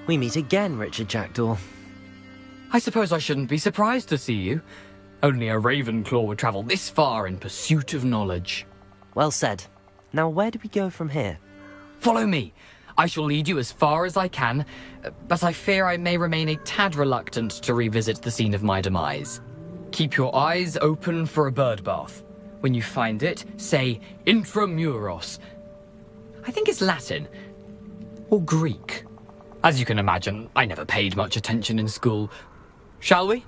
We meet again, Richard Jackdaw. I suppose I shouldn't be surprised to see you. Only a Ravenclaw would travel this far in pursuit of knowledge. Well said. Now where do we go from here? Follow me. I shall lead you as far as I can, but I fear I may remain a tad reluctant to revisit the scene of my demise. Keep your eyes open for a bird bath. When you find it, say intramuros. I think it's Latin. Or Greek. As you can imagine, I never paid much attention in school. Shall we?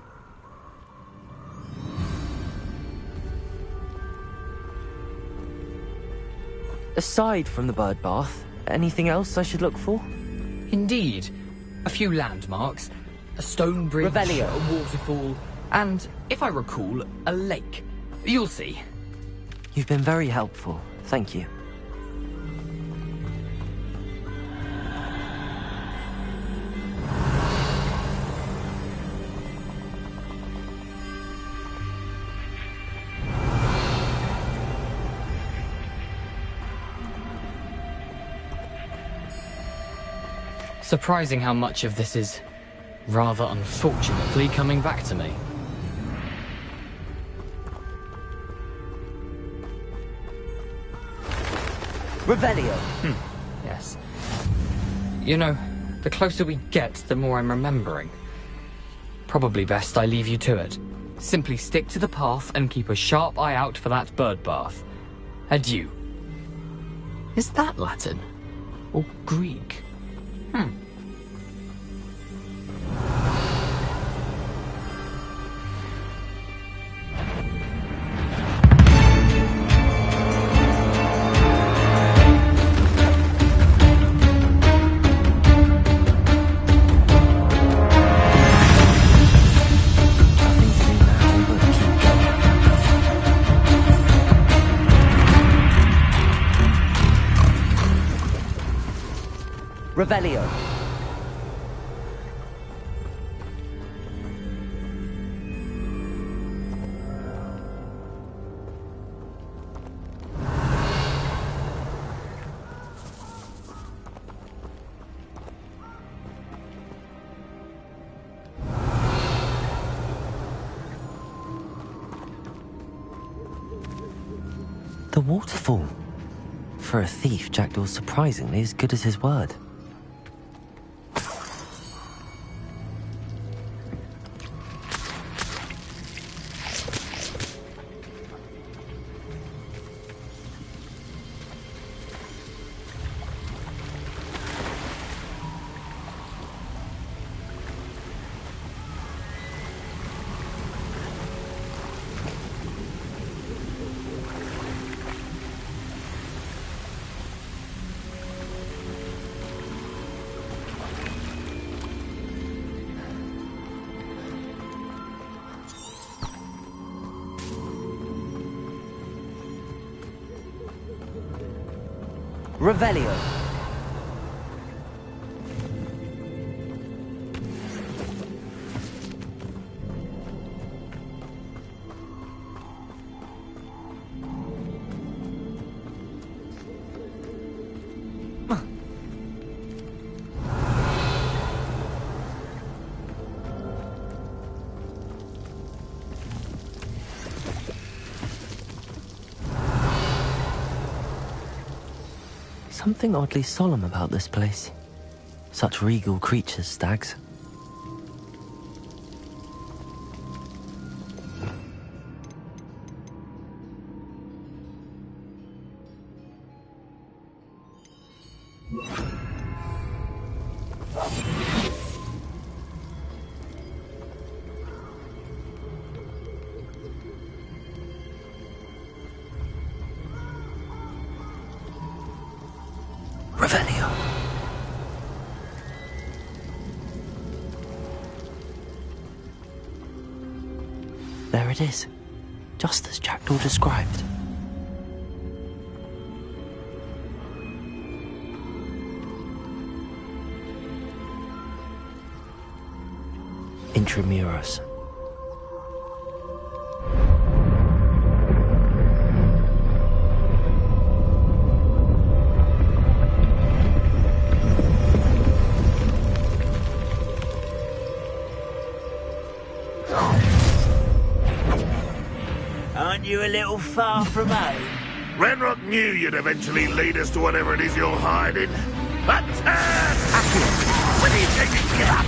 Aside from the bird bath, anything else I should look for? Indeed. A few landmarks, a stone bridge, Revelio. a waterfall, and, if I recall, a lake. You'll see. You've been very helpful. Thank you. Surprising how much of this is, rather unfortunately, coming back to me. Revelio! Yes. You know, the closer we get, the more I'm remembering. Probably best I leave you to it. Simply stick to the path and keep a sharp eye out for that bird bath. Adieu. Is that Latin? Or Greek? Revelio. The waterfall. For a thief, Jackdaw's surprisingly as good as his word. Revelio. Something oddly solemn about this place. Such regal creatures, stags. Revelio. There it is, just as Jackdaw described. Intramuros. Aren't you a little far from home? Ranrock knew you'd eventually lead us to whatever it is you're hiding. Attack! When are you taking to give up?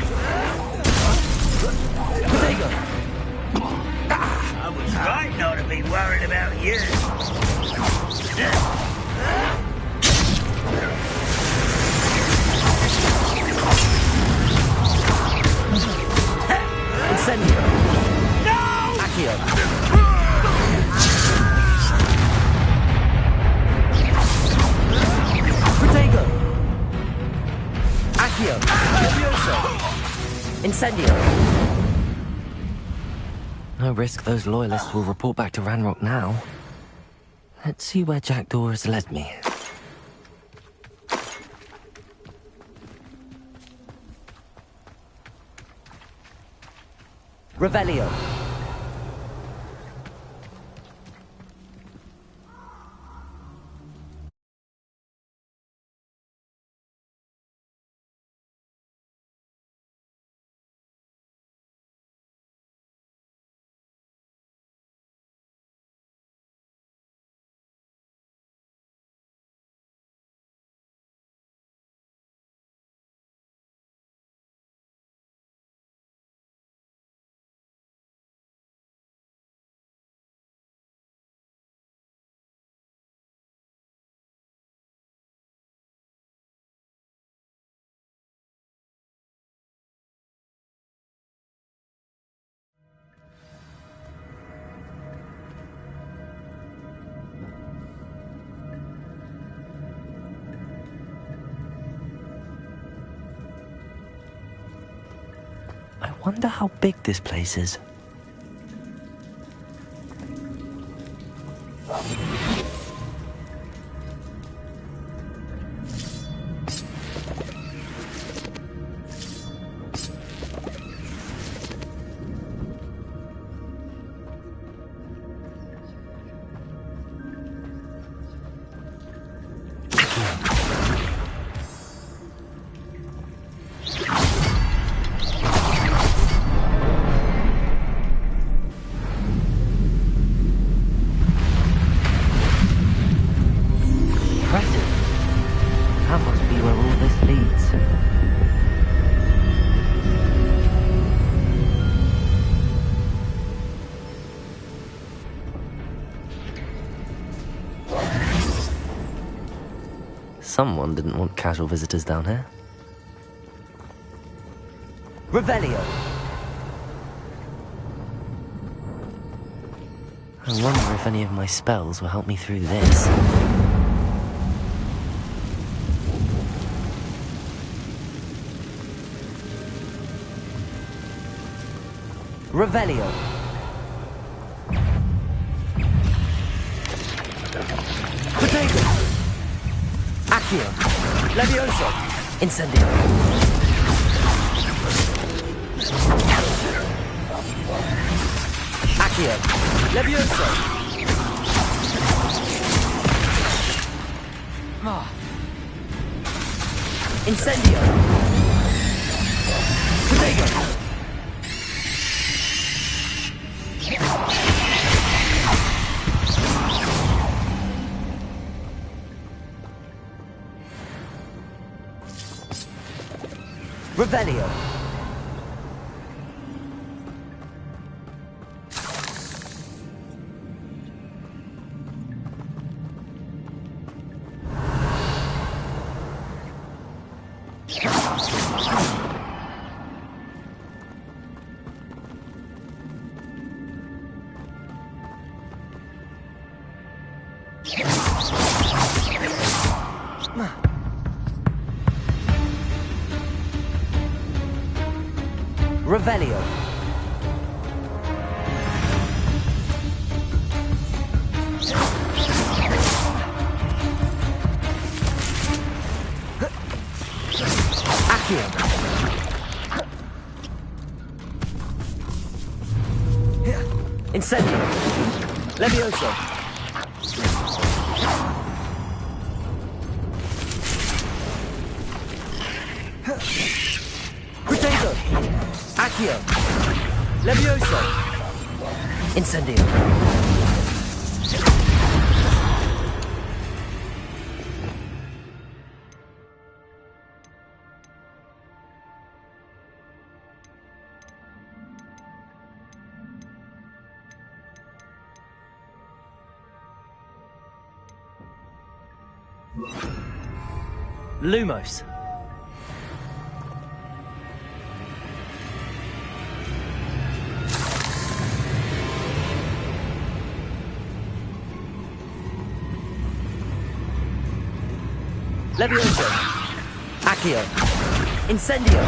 I was right not to be worried about you. Incendio! No! Accio! Protego! Accio! Furioso! Incendio! No risk those loyalists will report back to Ranrock now. Let's see where Jackdaw has led me. Revelio. I wonder how big this place is. Someone didn't want casual visitors down here. Revelio! I wonder if any of my spells will help me through this. Revelio! Potato! Accio! Levioso! Incendio! Accio! Levioso! Incendio! Potato! Revelio. Revelio. Accio. Incendio. Levioso. Potato. Accio. Levioso. Incendio. Lumos. Levioso. Accio. Incendio.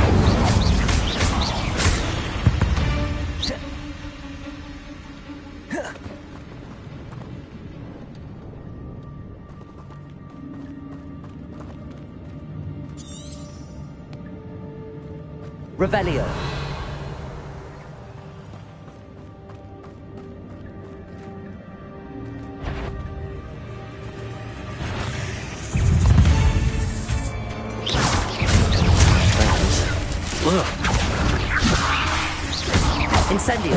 Revelio. Incendio.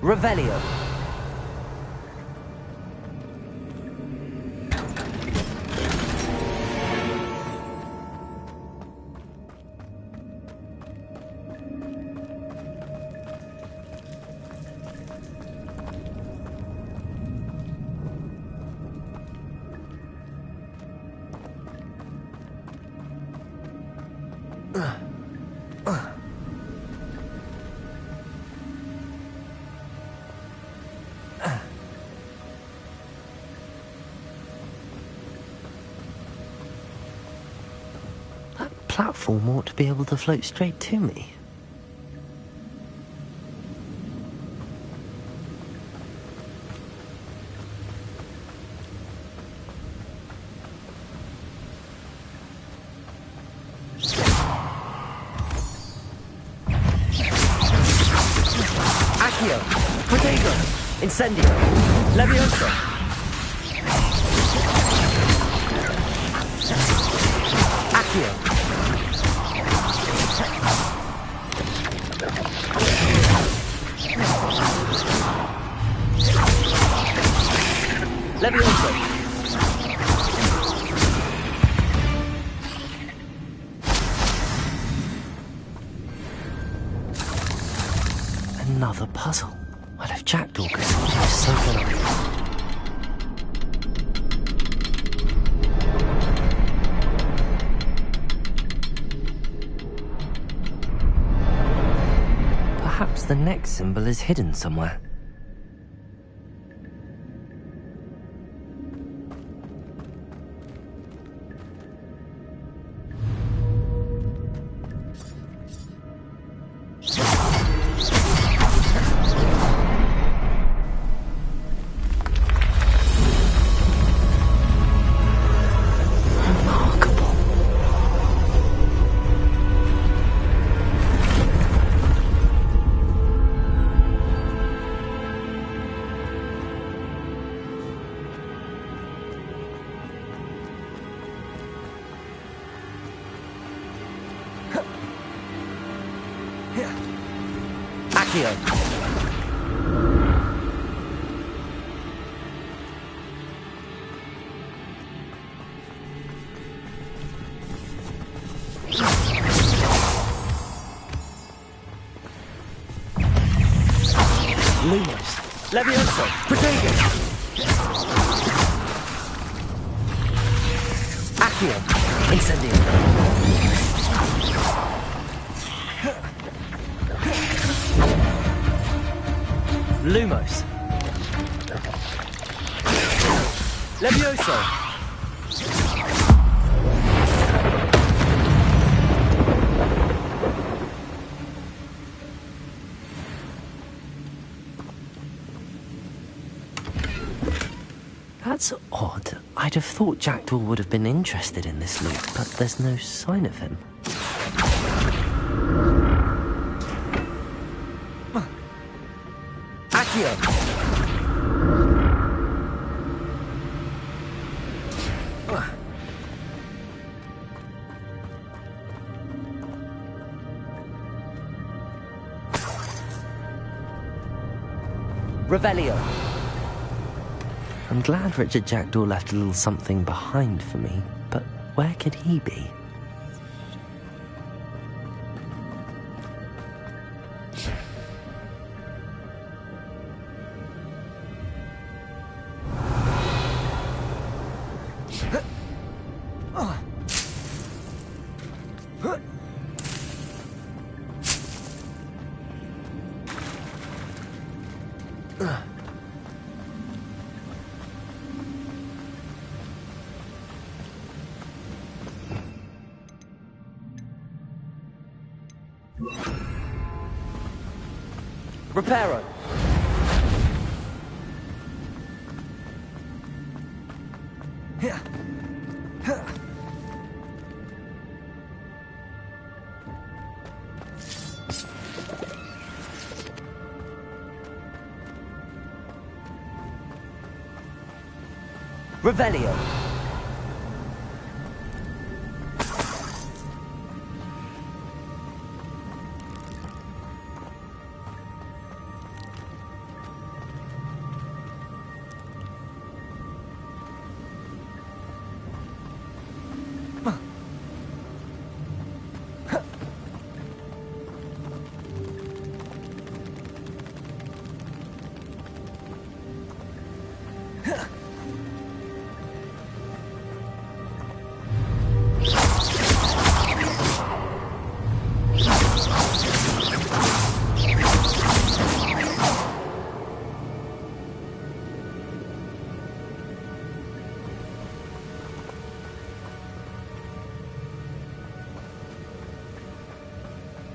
Revelio. Platform ought to be able to float straight to me. Accio. Protego. Incendio. Levioso. Accio. Levioso. Another puzzle. Well, if Jackdaw could solve this, so can I. Perhaps the next symbol is hidden somewhere. Accio. Lumos. Levioso. Protego. Accio. Incendio. Lumos. Levioso. That's odd. I'd have thought Jackdaw would have been interested in this loot, but there's no sign of him. Accio. Revelio. I'm glad Richard Jackdaw left a little something behind for me, but where could he be? Reparo. Revelio.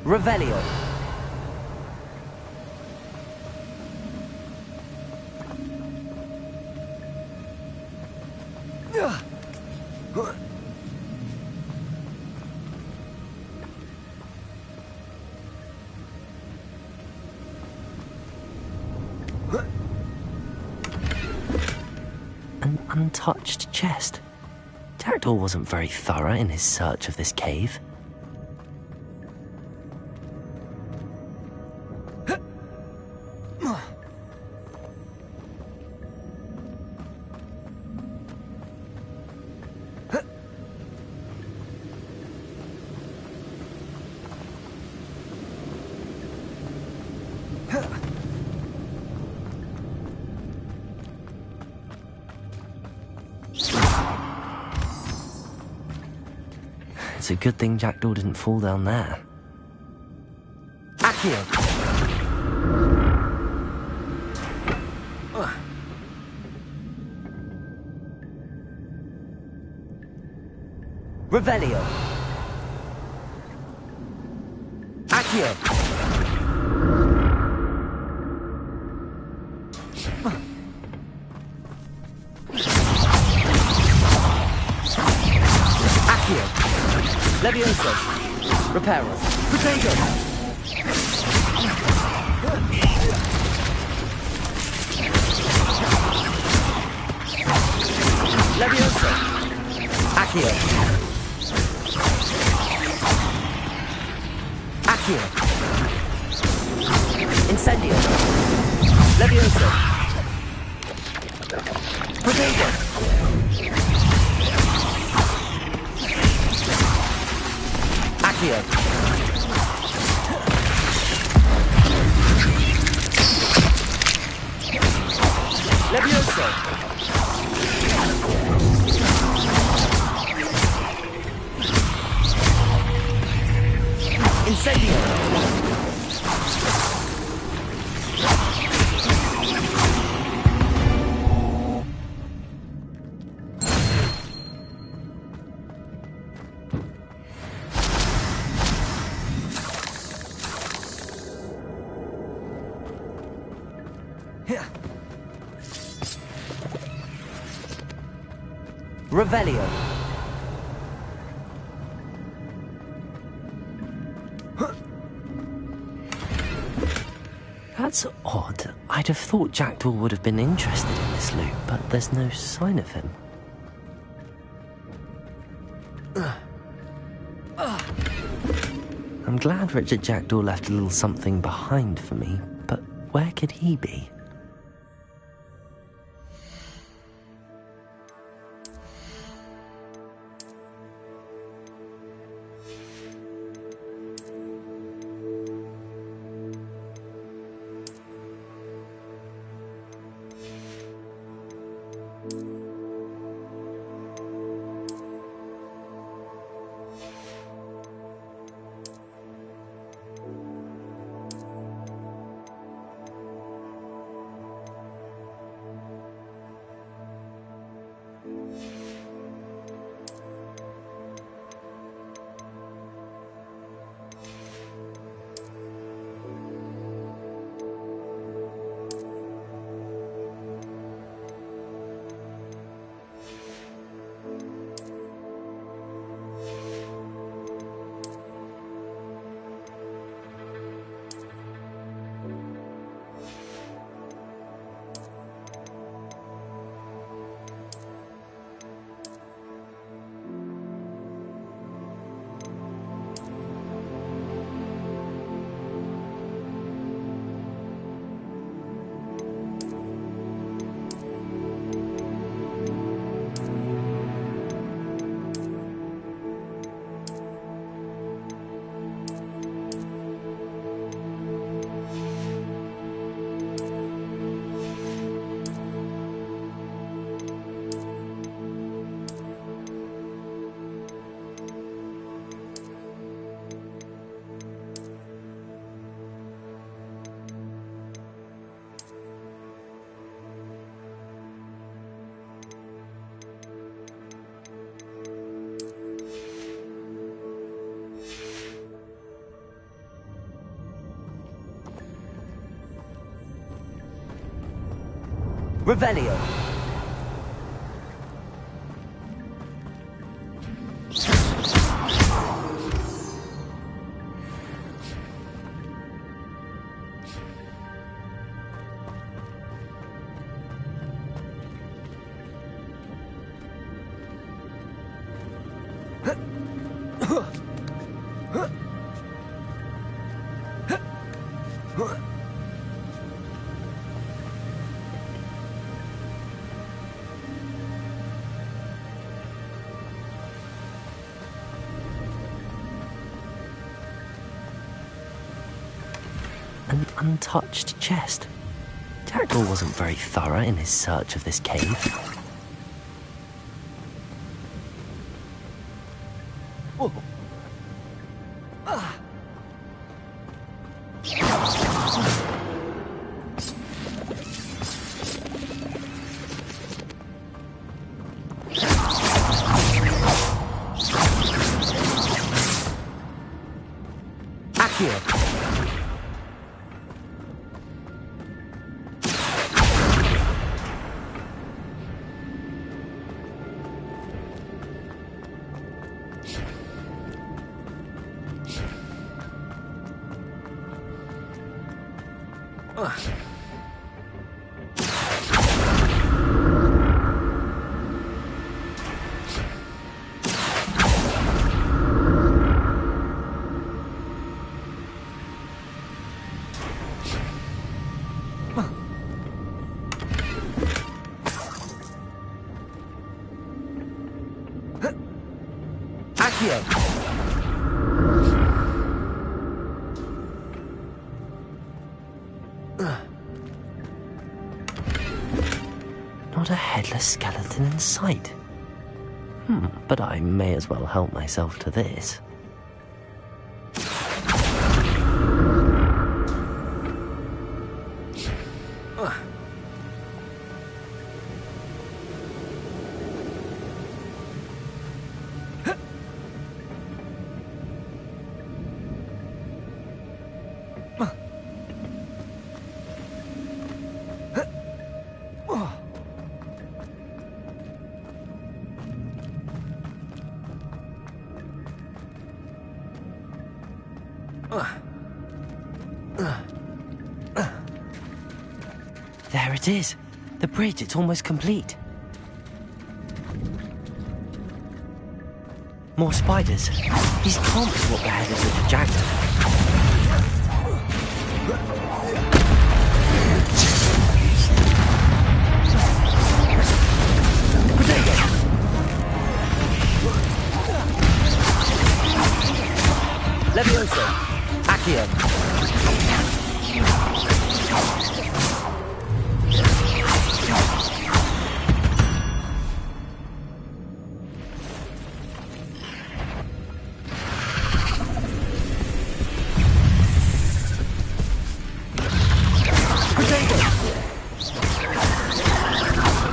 Revelio. An untouched chest. Jackdaw wasn't very thorough in his search of this cave. It's a good thing Jackdaw didn't fall down there. Accio! Revelio! Accio! Levioso. Reparo. Potato. Levioso. Accio. Accio. Incendio. Levioso. Potato. Accio. Levioso. Incendio. Revelio. That's odd. I'd have thought Jackdaw would have been interested in this loot, but there's no sign of him. I'm glad Richard Jackdaw left a little something behind for me, but where could he be? Revelio. An untouched chest. Jackdaw wasn't very thorough in his search of this cave. Oh. Ah. Accio. Not a headless skeleton in sight. But I may as well help myself to this. There it is. The bridge, it's almost complete. More spiders. These can't be what the head is with the Jackdaw. Levioso. Accio.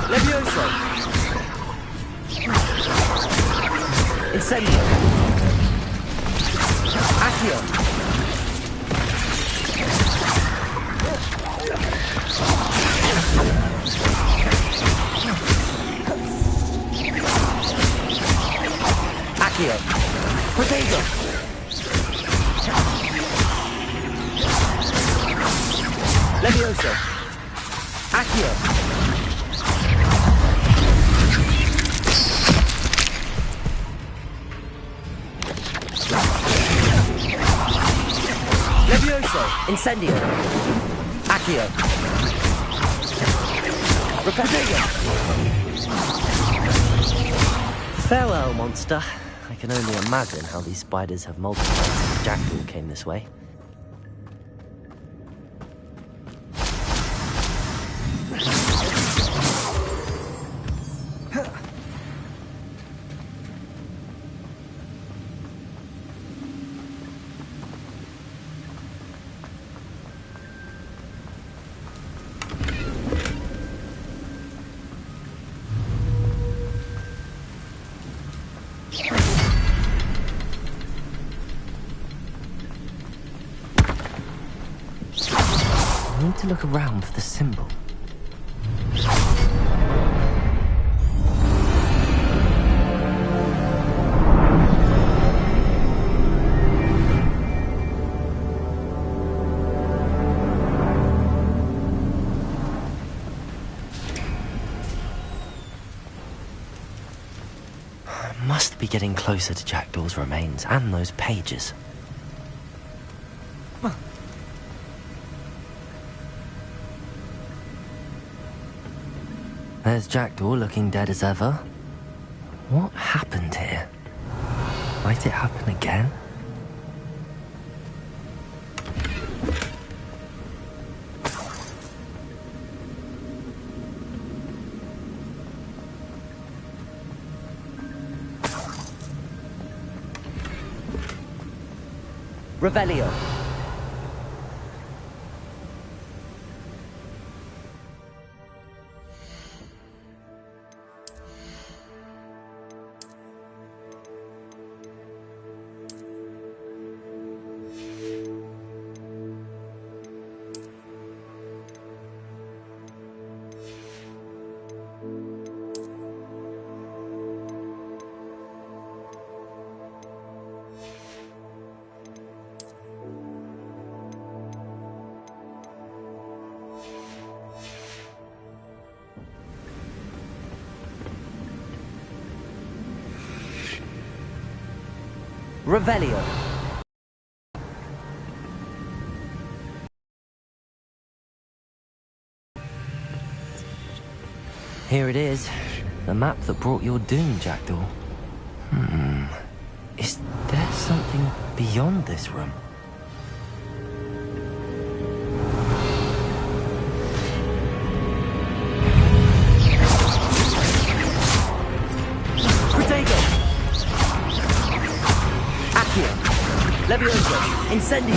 Levioso. Incendio. Accio. Accio. Potato. Levioso. Accio. Levioso. Incendio. Accio. Repetigo. Farewell, monster. I can only imagine how these spiders have multiplied since Jackdaw came this way. I need to look around for the symbol. getting closer to Jackdaw's remains and those pages. There's Jackdaw looking dead as ever. What happened here? Might it happen again? Revelio. Revelio. Here it is. The map that brought your doom, Jackdaw. Is there something beyond this room? Protego. Accio. Levioso. Incendio.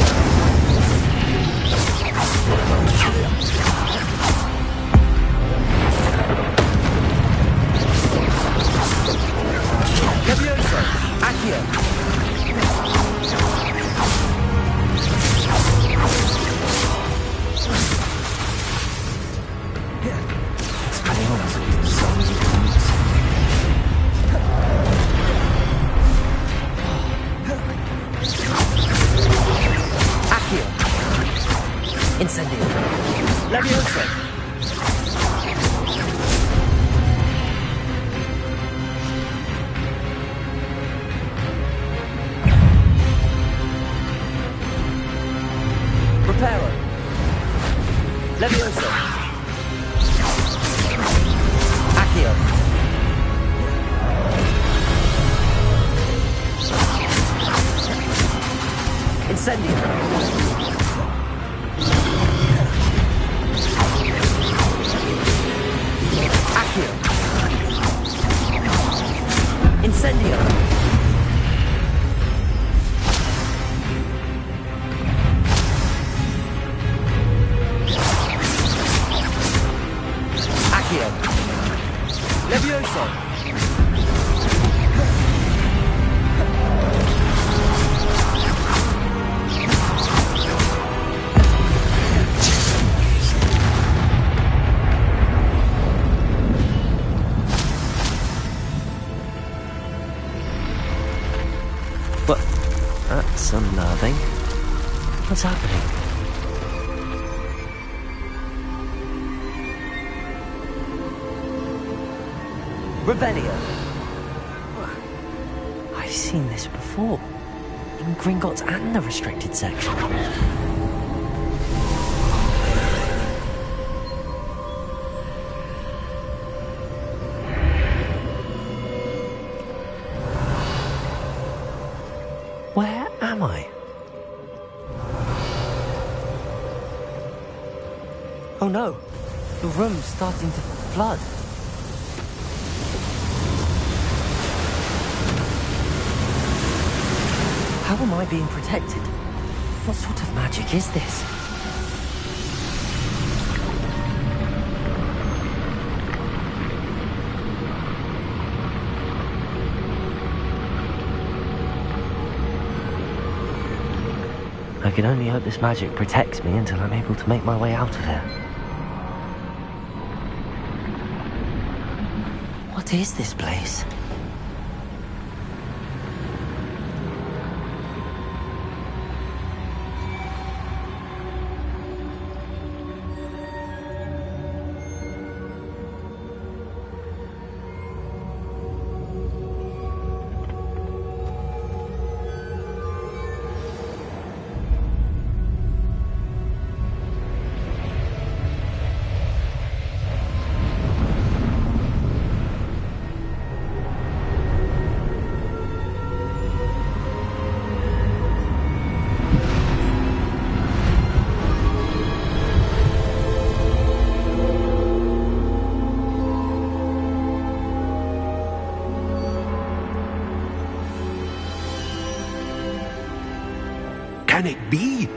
Levioso. Accio. Accio. Incendio. Levioso. Preparo. Levioso. Accio. Incendio. Accio. Incendio. Accio. Levioso. What? That's unnerving. What's happening? Revelio. I've seen this before. In Gringotts and the restricted section. Where am I? Oh no! The room's starting to flood. How am I being protected? What sort of magic is this? I can only hope this magic protects me until I'm able to make my way out of here. What is this place? it be?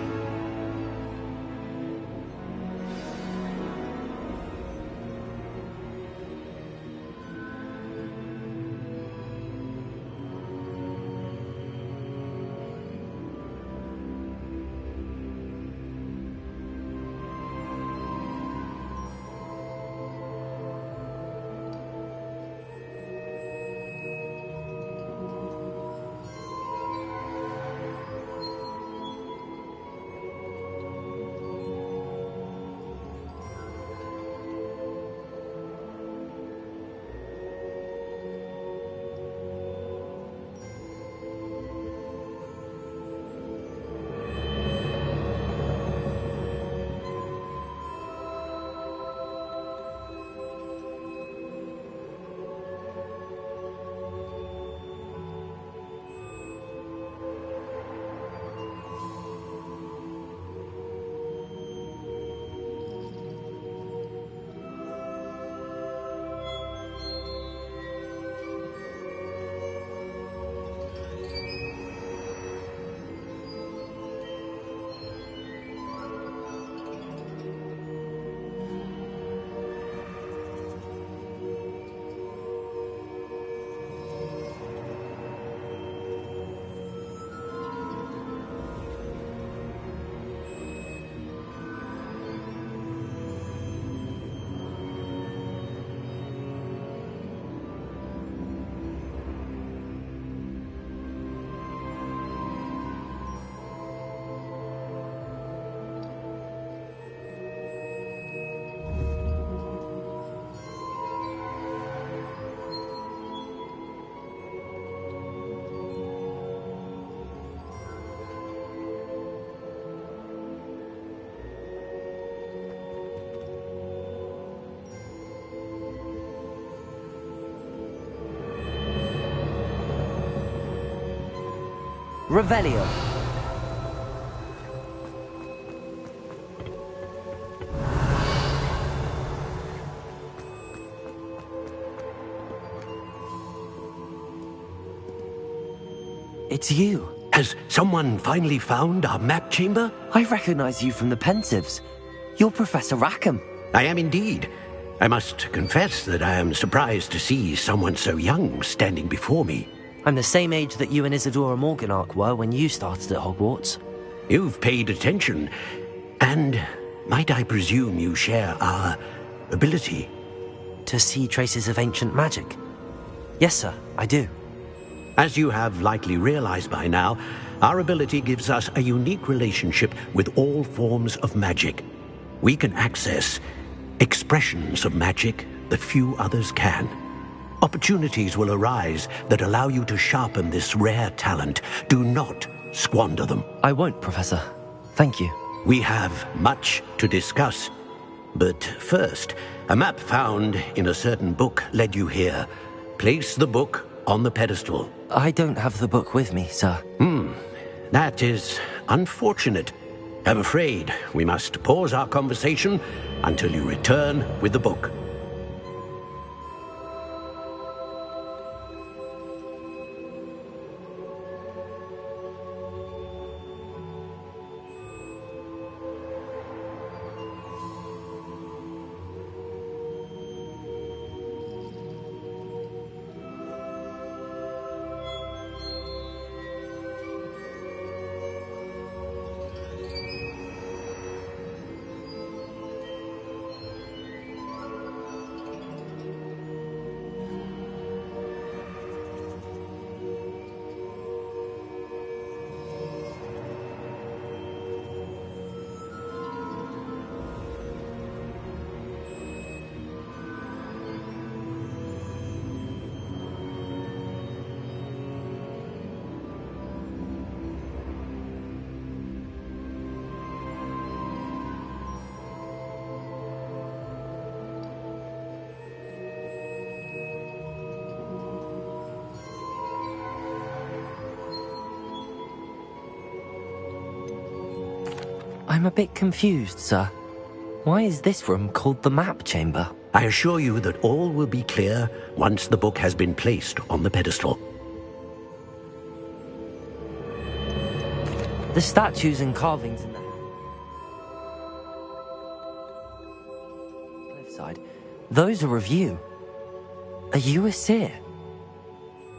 Revelio. It's you. Has someone finally found our map chamber? I recognize you from the Pensieves. You're Professor Rackham. I am indeed. I must confess that I am surprised to see someone so young standing before me. I'm the same age that you and Isadora Morganach were when you started at Hogwarts. You've paid attention, and might I presume you share our ability? To see traces of ancient magic? Yes, sir, I do. As you have likely realized by now, our ability gives us a unique relationship with all forms of magic. We can access expressions of magic that few others can. Opportunities will arise that allow you to sharpen this rare talent. Do not squander them. I won't, Professor. Thank you. We have much to discuss. But first, a map found in a certain book led you here. Place the book on the pedestal. I don't have the book with me, sir. That is unfortunate. I'm afraid we must pause our conversation until you return with the book. I'm a bit confused, sir. Why is this room called the map chamber? I assure you that all will be clear once the book has been placed on the pedestal. The statues and carvings in the cliffside, those are of you. Are you a seer?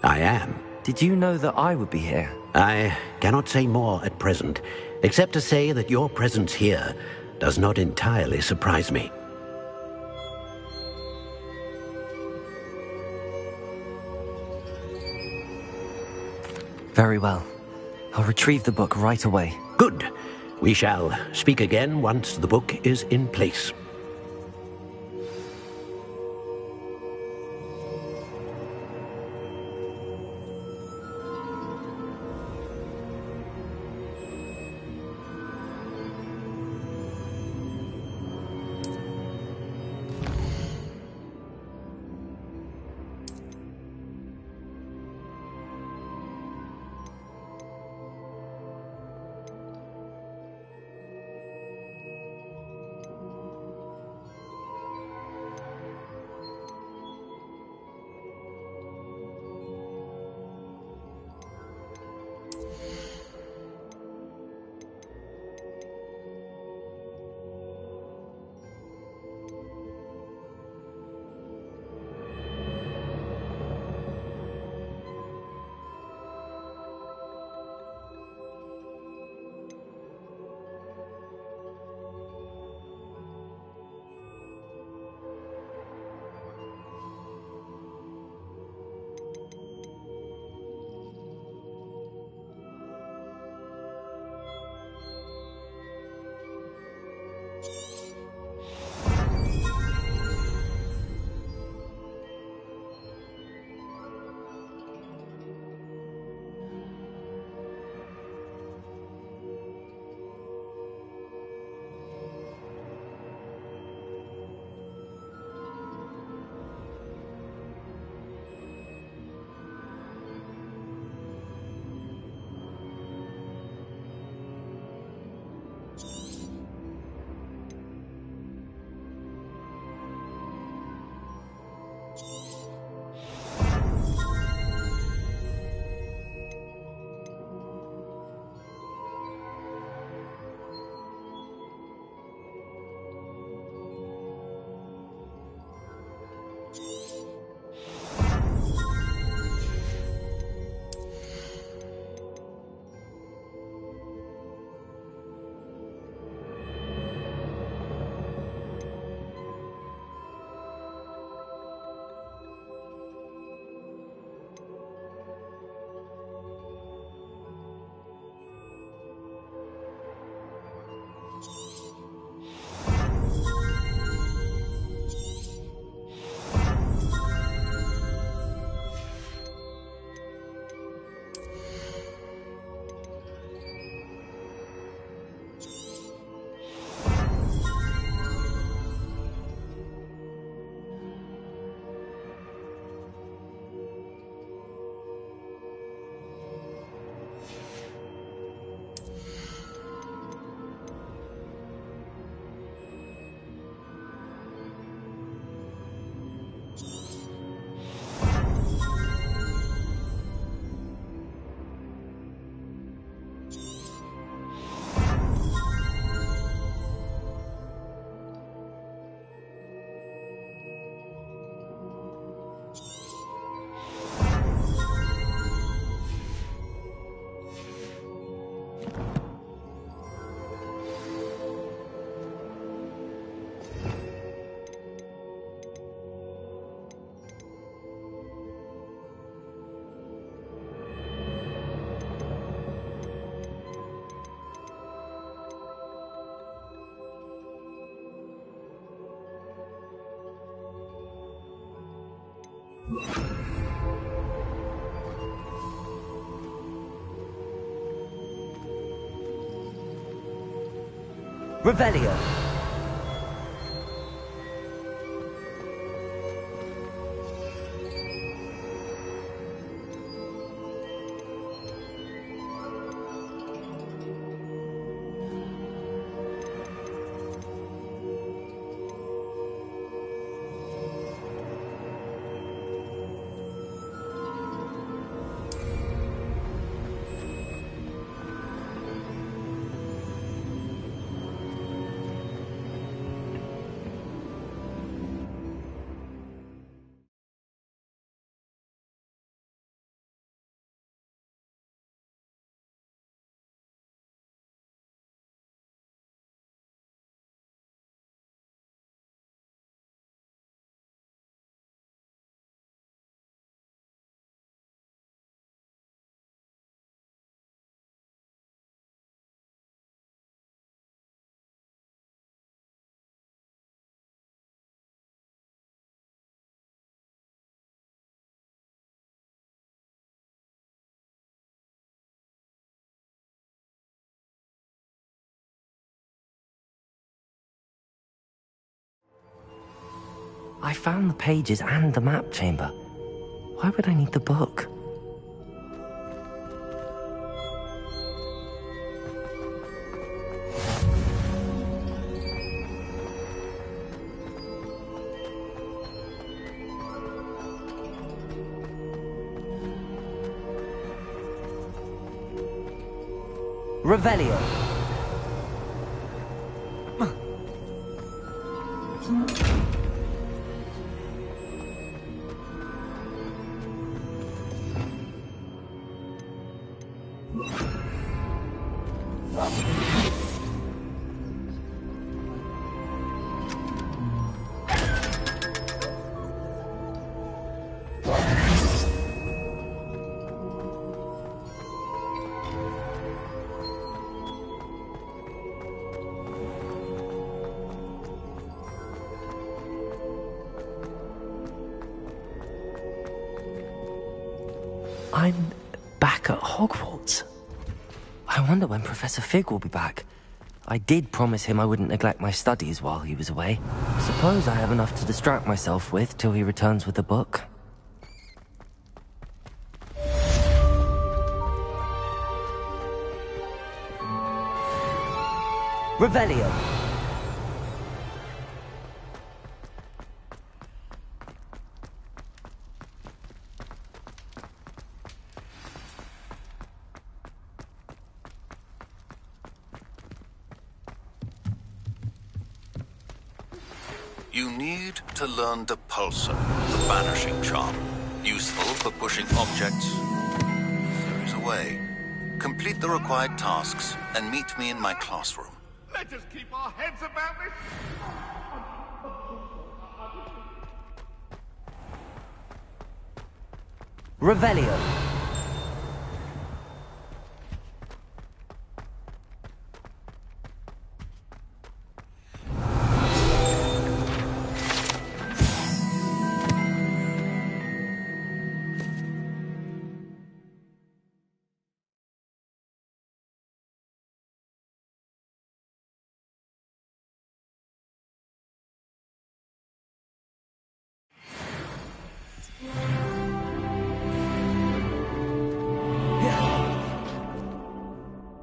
I am. Did you know that I would be here? I cannot say more at present, except to say that your presence here does not entirely surprise me. Very well. I'll retrieve the book right away. Good. We shall speak again once the book is in place. Revelio. I found the pages and the map chamber. Why would I need the book? Revelio. I'm back at Hogwarts. I wonder when Professor Fig will be back. I did promise him I wouldn't neglect my studies while he was away. Suppose I have enough to distract myself with till he returns with the book. Revelio. You need to learn the Pulsar, the banishing charm. Useful for pushing objects. There is a way. Complete the required tasks and meet me in my classroom. Let us keep our heads about this. Revelio.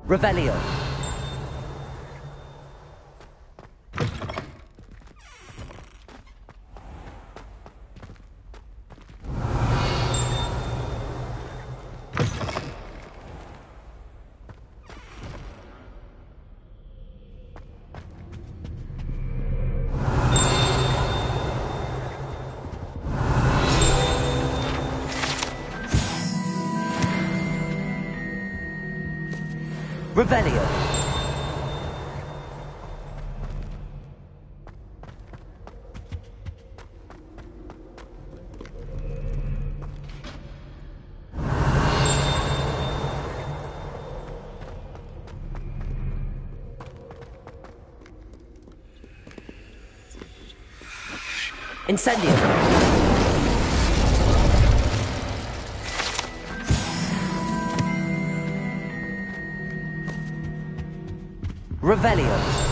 Revelio. Revelio. Incendio. Revelio.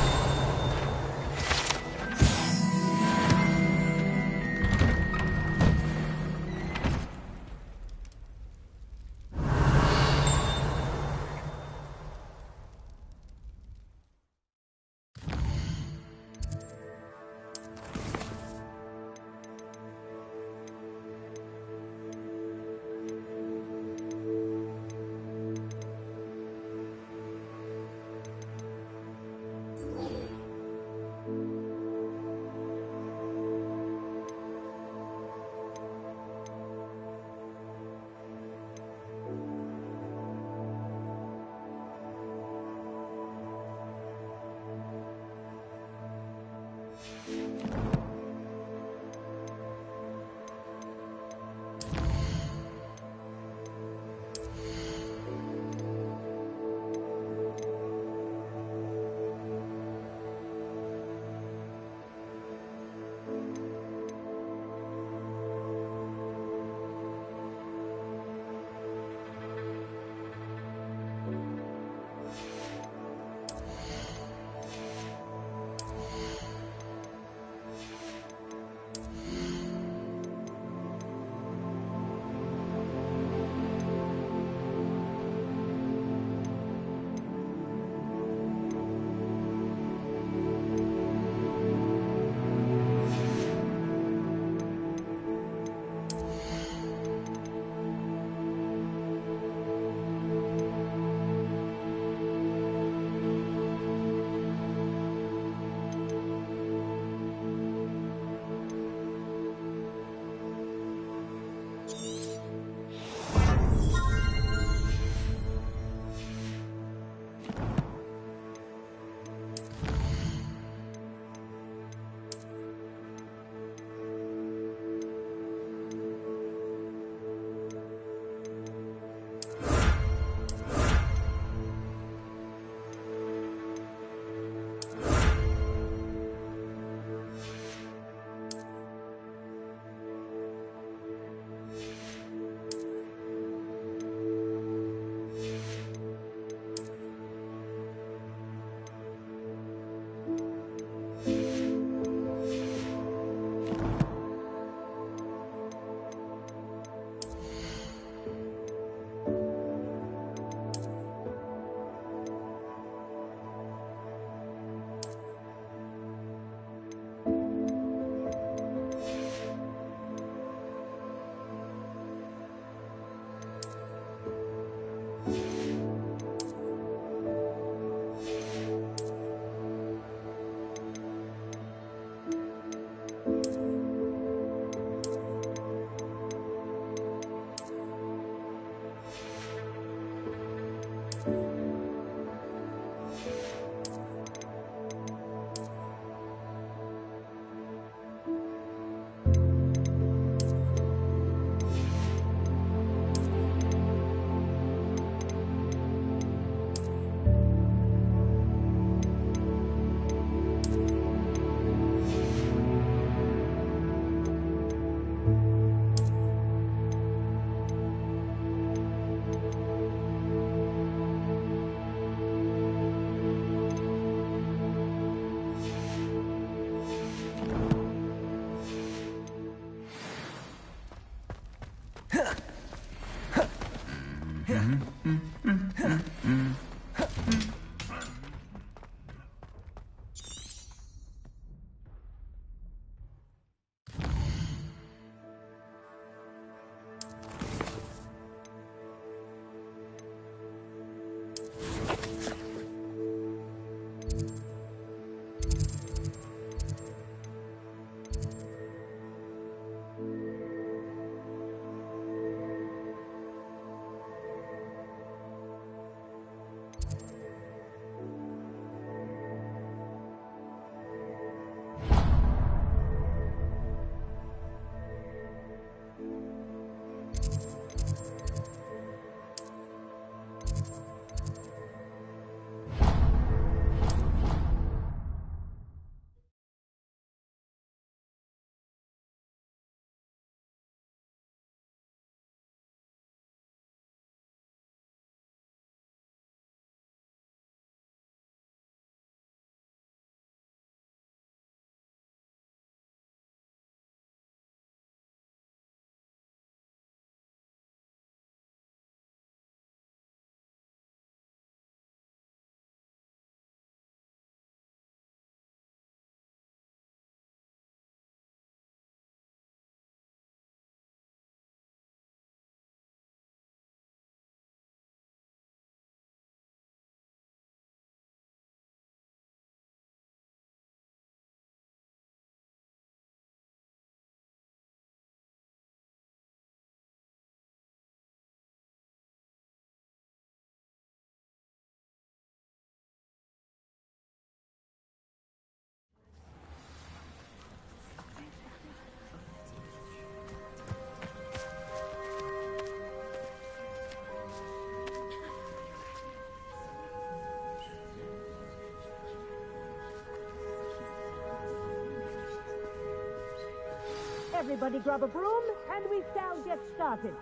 Everybody grab a broom, and we shall get started.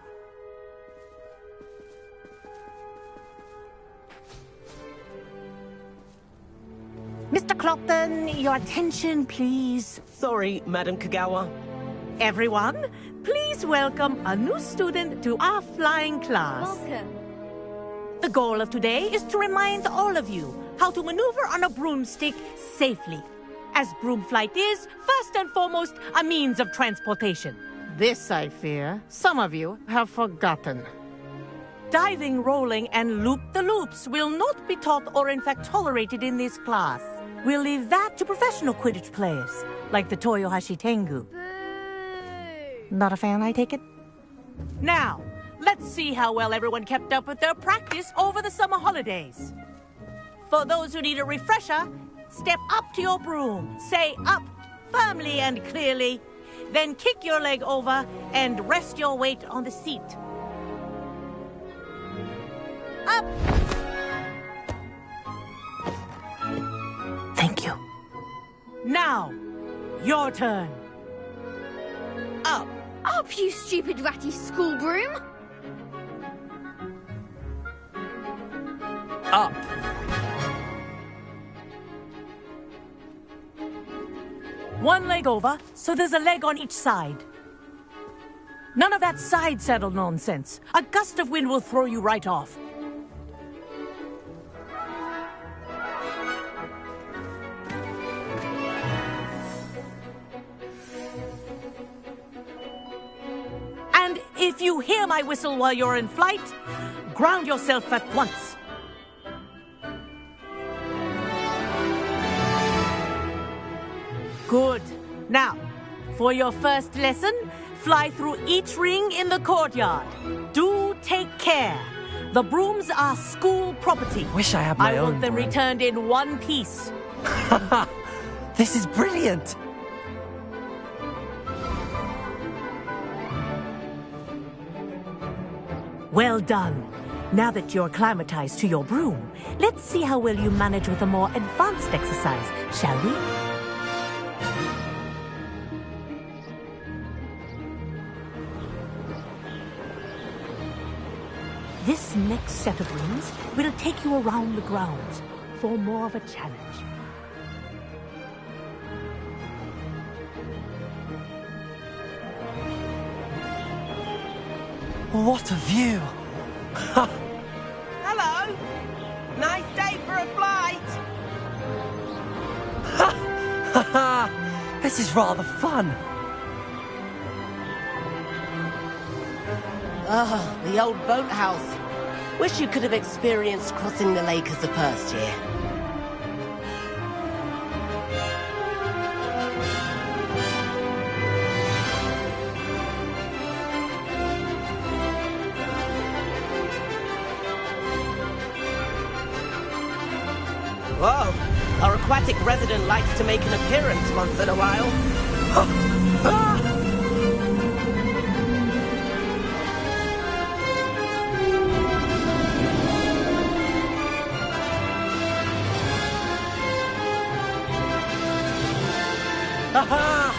Mr. Clopton, your attention, please. Sorry, Madam Kagawa. Everyone, please welcome a new student to our flying class. Welcome. The goal of today is to remind all of you how to maneuver on a broomstick safely, as broom flight is, first and foremost, a means of transportation. This, I fear, some of you have forgotten. Diving, rolling, and loop-the-loops will not be taught or in fact tolerated in this class. We'll leave that to professional Quidditch players, like the Toyohashi Tengu. Boo! Not a fan, I take it? Now, let's see how well everyone kept up with their practice over the summer holidays. For those who need a refresher, step up to your broom, say up firmly and clearly, then kick your leg over and rest your weight on the seat. Up! Thank you. Now, your turn. Up! Up, you stupid ratty school broom! Up. One leg over, so there's a leg on each side. None of that side saddle nonsense. A gust of wind will throw you right off. And if you hear my whistle while you're in flight, ground yourself at once. Good. Now, for your first lesson, fly through each ring in the courtyard. Do take care. The brooms are school property. Wish I had my I own want them broom. returned in one piece. This is brilliant. Well done. Now that you're acclimatized to your broom, let's see how well you manage with a more advanced exercise, shall we? This next set of rings will take you around the grounds for more of a challenge. What a view. Hello! Nice day for a flight! This is rather fun. Ah, the old boathouse. Wish you could have experienced crossing the lake as a first year. Whoa, our aquatic resident likes to make an appearance once in a while. Aha!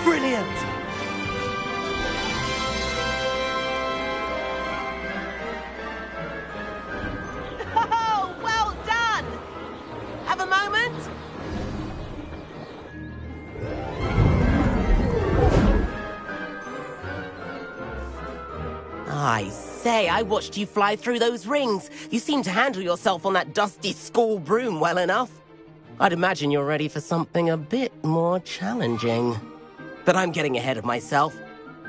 Brilliant! Oh, well done! Have a moment? I say, I watched you fly through those rings. You seem to handle yourself on that dusty school broom well enough. I'd imagine you're ready for something a bit more challenging. But I'm getting ahead of myself.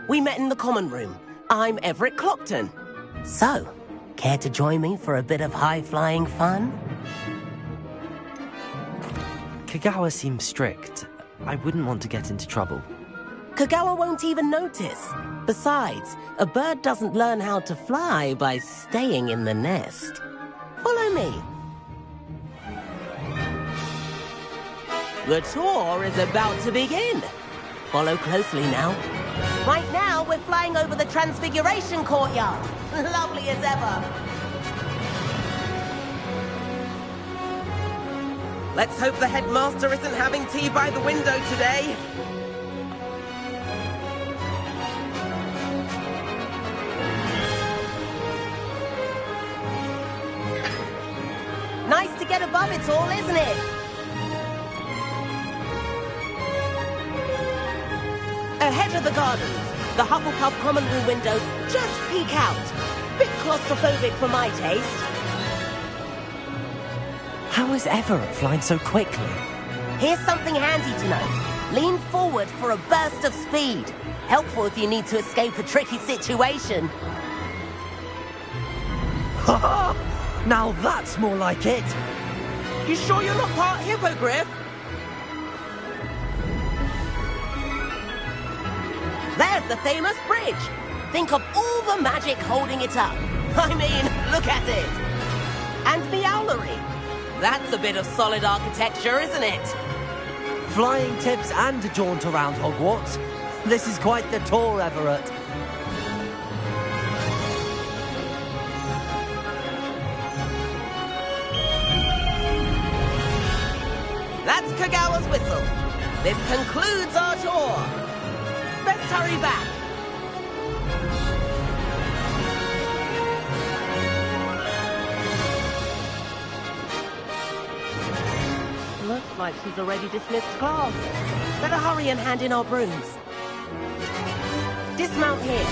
We met in the common room. I'm Everett Clopton. So, care to join me for a bit of high-flying fun? Kagawa seems strict. I wouldn't want to get into trouble. Kagawa won't even notice. Besides, a bird doesn't learn how to fly by staying in the nest. Follow me. The tour is about to begin. Follow closely now. Right now, we're flying over the Transfiguration Courtyard. Lovely as ever. Let's hope the headmaster isn't having tea by the window today. get above it all, isn't it? Ahead of the gardens, the Hufflepuff common room windows just peek out. Bit claustrophobic for my taste. How is Everett flying so quickly? Here's something handy to know. Lean forward for a burst of speed. Helpful if you need to escape a tricky situation. Now that's more like it. You sure you're not part hippogriff? There's the famous bridge. Think of all the magic holding it up. I mean, look at it. And the owlery. That's a bit of solid architecture, isn't it? Flying tips and a jaunt around Hogwarts. This is quite the tour, Everett. That's Kagawa's whistle. This concludes our tour. Best hurry back. Looks like she's already dismissed class. Better hurry and hand in our brooms. Dismount here.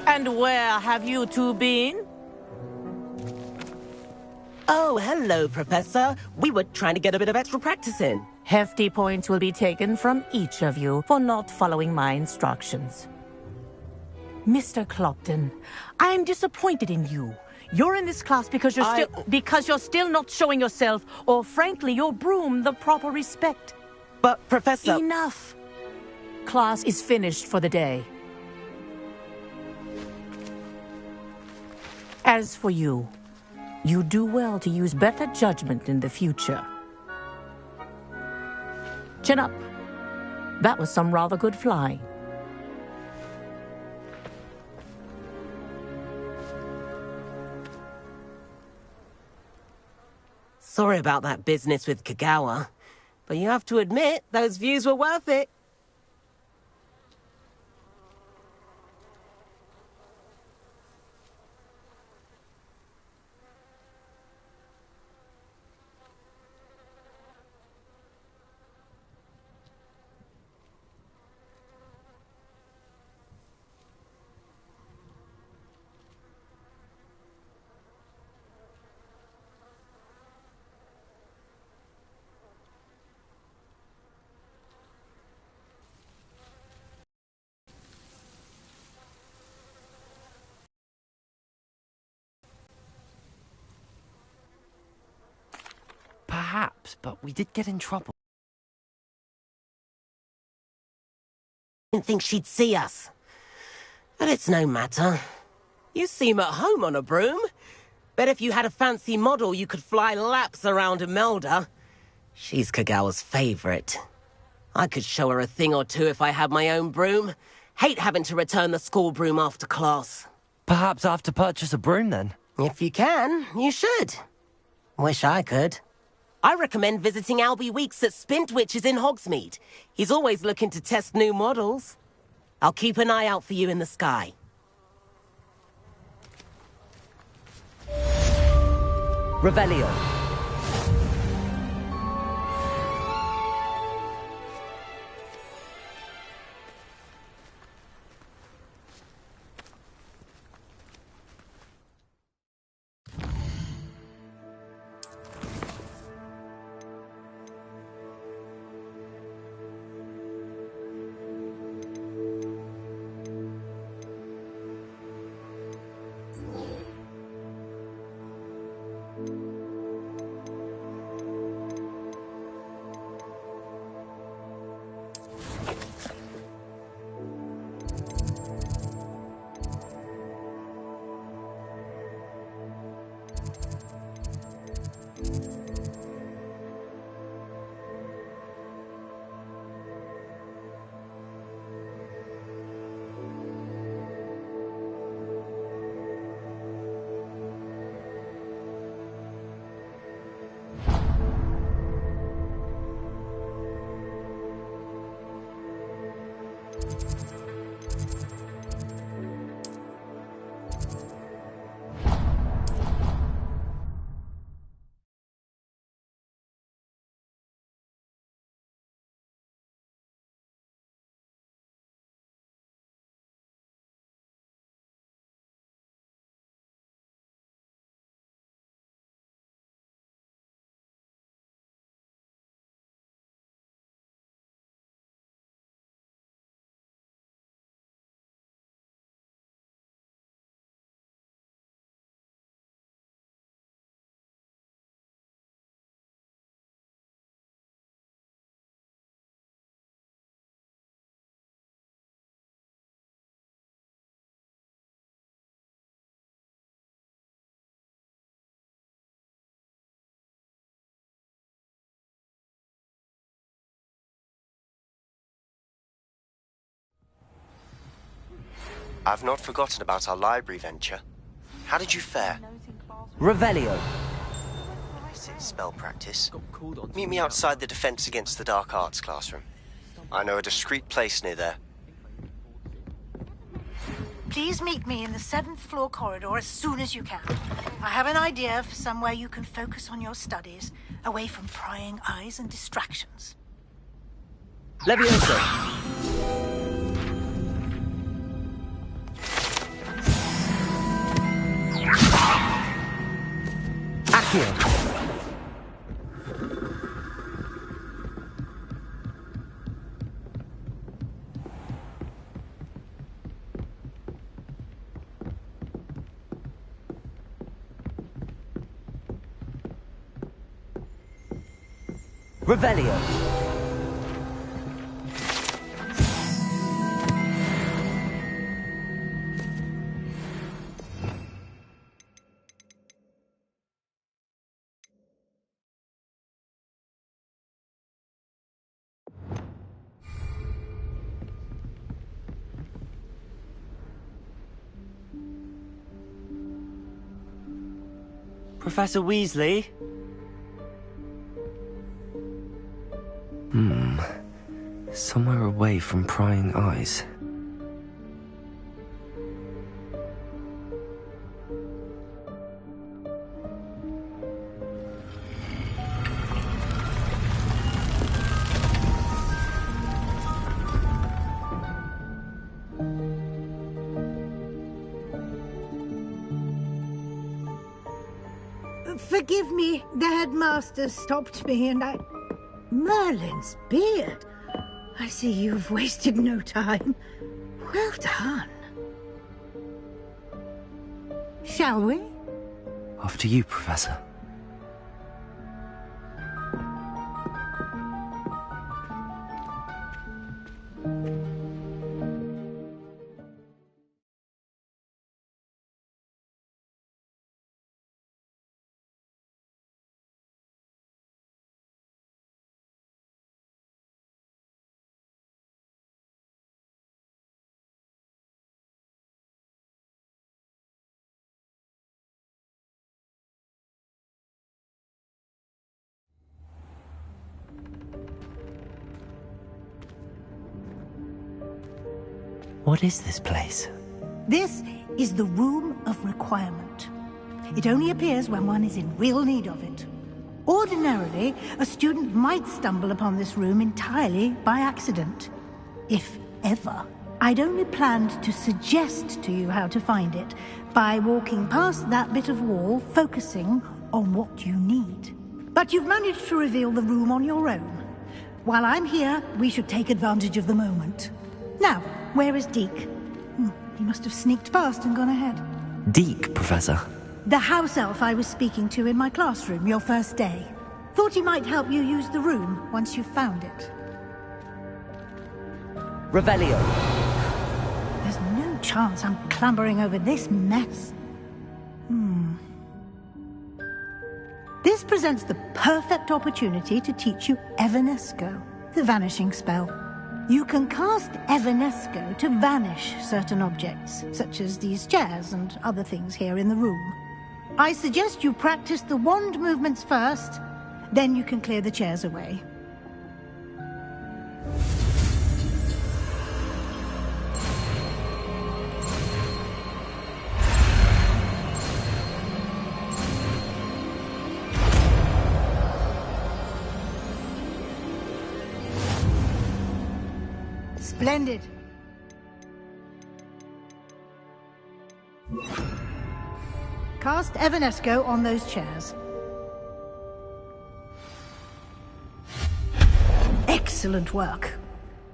And where have you two been? Oh, hello, Professor. We were trying to get a bit of extra practice in. Hefty points will be taken from each of you for not following my instructions. Mr. Clopton, I am disappointed in you. You're in this class because you're still not showing yourself, or frankly, your broom the proper respect. But, Professor... Enough. Class is finished for the day. As for you, you do well to use better judgment in the future. Chin up. That was some rather good flying. Sorry about that business with Kagawa, but you have to admit, those views were worth it. Perhaps, but we did get in trouble. Didn't think she'd see us. But it's no matter. You seem at home on a broom. Bet if you had a fancy model, you could fly laps around Imelda. She's Kagawa's favorite. I could show her a thing or two if I had my own broom. Hate having to return the school broom after class. Perhaps I have to purchase a broom then? If you can, you should. Wish I could. I recommend visiting Albie Weeks at Spintwitches in Hogsmeade. He's always looking to test new models. I'll keep an eye out for you in the sky. Revelio. I've not forgotten about our library venture. How did you fare? Revelio. Is it spell practice? Meet me outside the Defense Against the Dark Arts classroom. I know a discreet place near there. Please meet me in the 7th floor corridor as soon as you can. I have an idea for somewhere you can focus on your studies, away from prying eyes and distractions. Levioso. Accio. Revelio. Professor Weasley? Somewhere away from prying eyes. Forgive me, the headmaster stopped me and I... Merlin's beard! I see you've wasted no time. Well done. Shall we? After you, Professor. What is this place? This is the Room of Requirement. It only appears when one is in real need of it. Ordinarily, a student might stumble upon this room entirely by accident. If ever. I'd only planned to suggest to you how to find it by walking past that bit of wall, focusing on what you need. But you've managed to reveal the room on your own. While I'm here, we should take advantage of the moment. Now, where is Deke? He must have sneaked past and gone ahead. Deke, Professor. The house elf I was speaking to in my classroom your first day. Thought he might help you use the room once you've found it. Revelio. There's no chance I'm clambering over this mess. This presents the perfect opportunity to teach you Evanesco, the vanishing spell. You can cast Evanesco to vanish certain objects, such as these chairs and other things here in the room. I suggest you practice the wand movements first, then you can clear the chairs away. Splendid. Cast Evanesco on those chairs. Excellent work.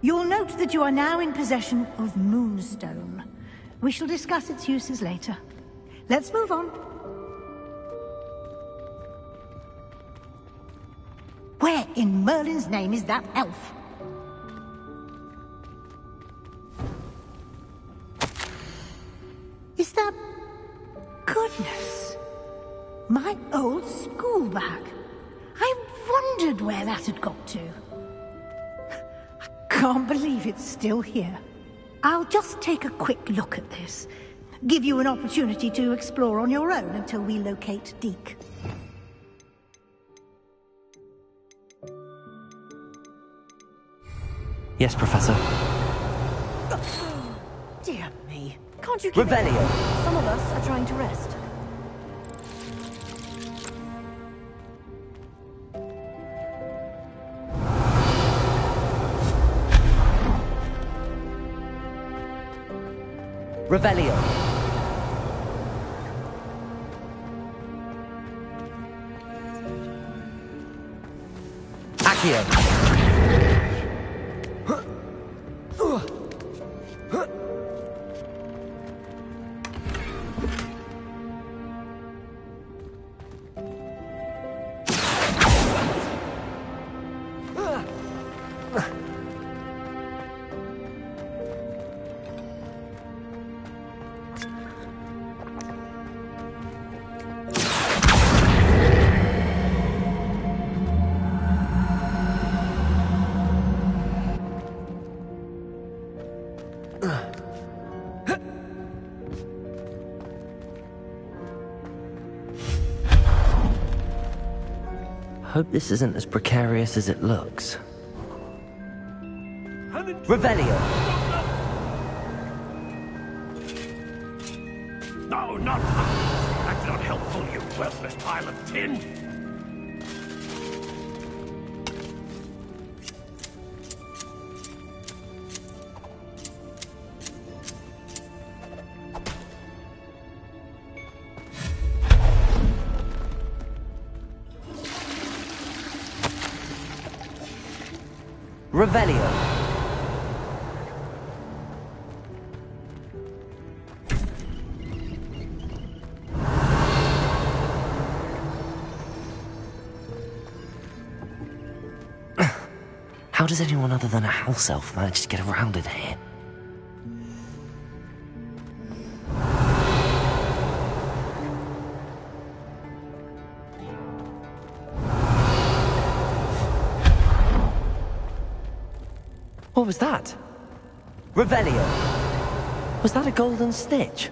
You'll note that you are now in possession of Moonstone. We shall discuss its uses later. Let's move on. Where in Merlin's name is that elf? Is that... Goodness. My old school bag. I wondered where that had got to. I can't believe it's still here. I'll just take a quick look at this. Give you an opportunity to explore on your own until we locate Deke. Yes, Professor. Dear me. Can't you keep Revelio. it? Some of us are trying to rest. Revelio. Accio. Hope this isn't as precarious as it looks. Revelio. No, not that's not helpful, you worthless pile of tin. Revelio. How does anyone other than a house elf manage to get around in here? What was that? Revelio. Was that a golden stitch?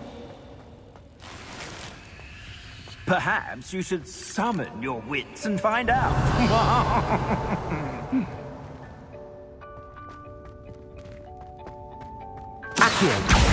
Perhaps you should summon your wits and find out. Accio.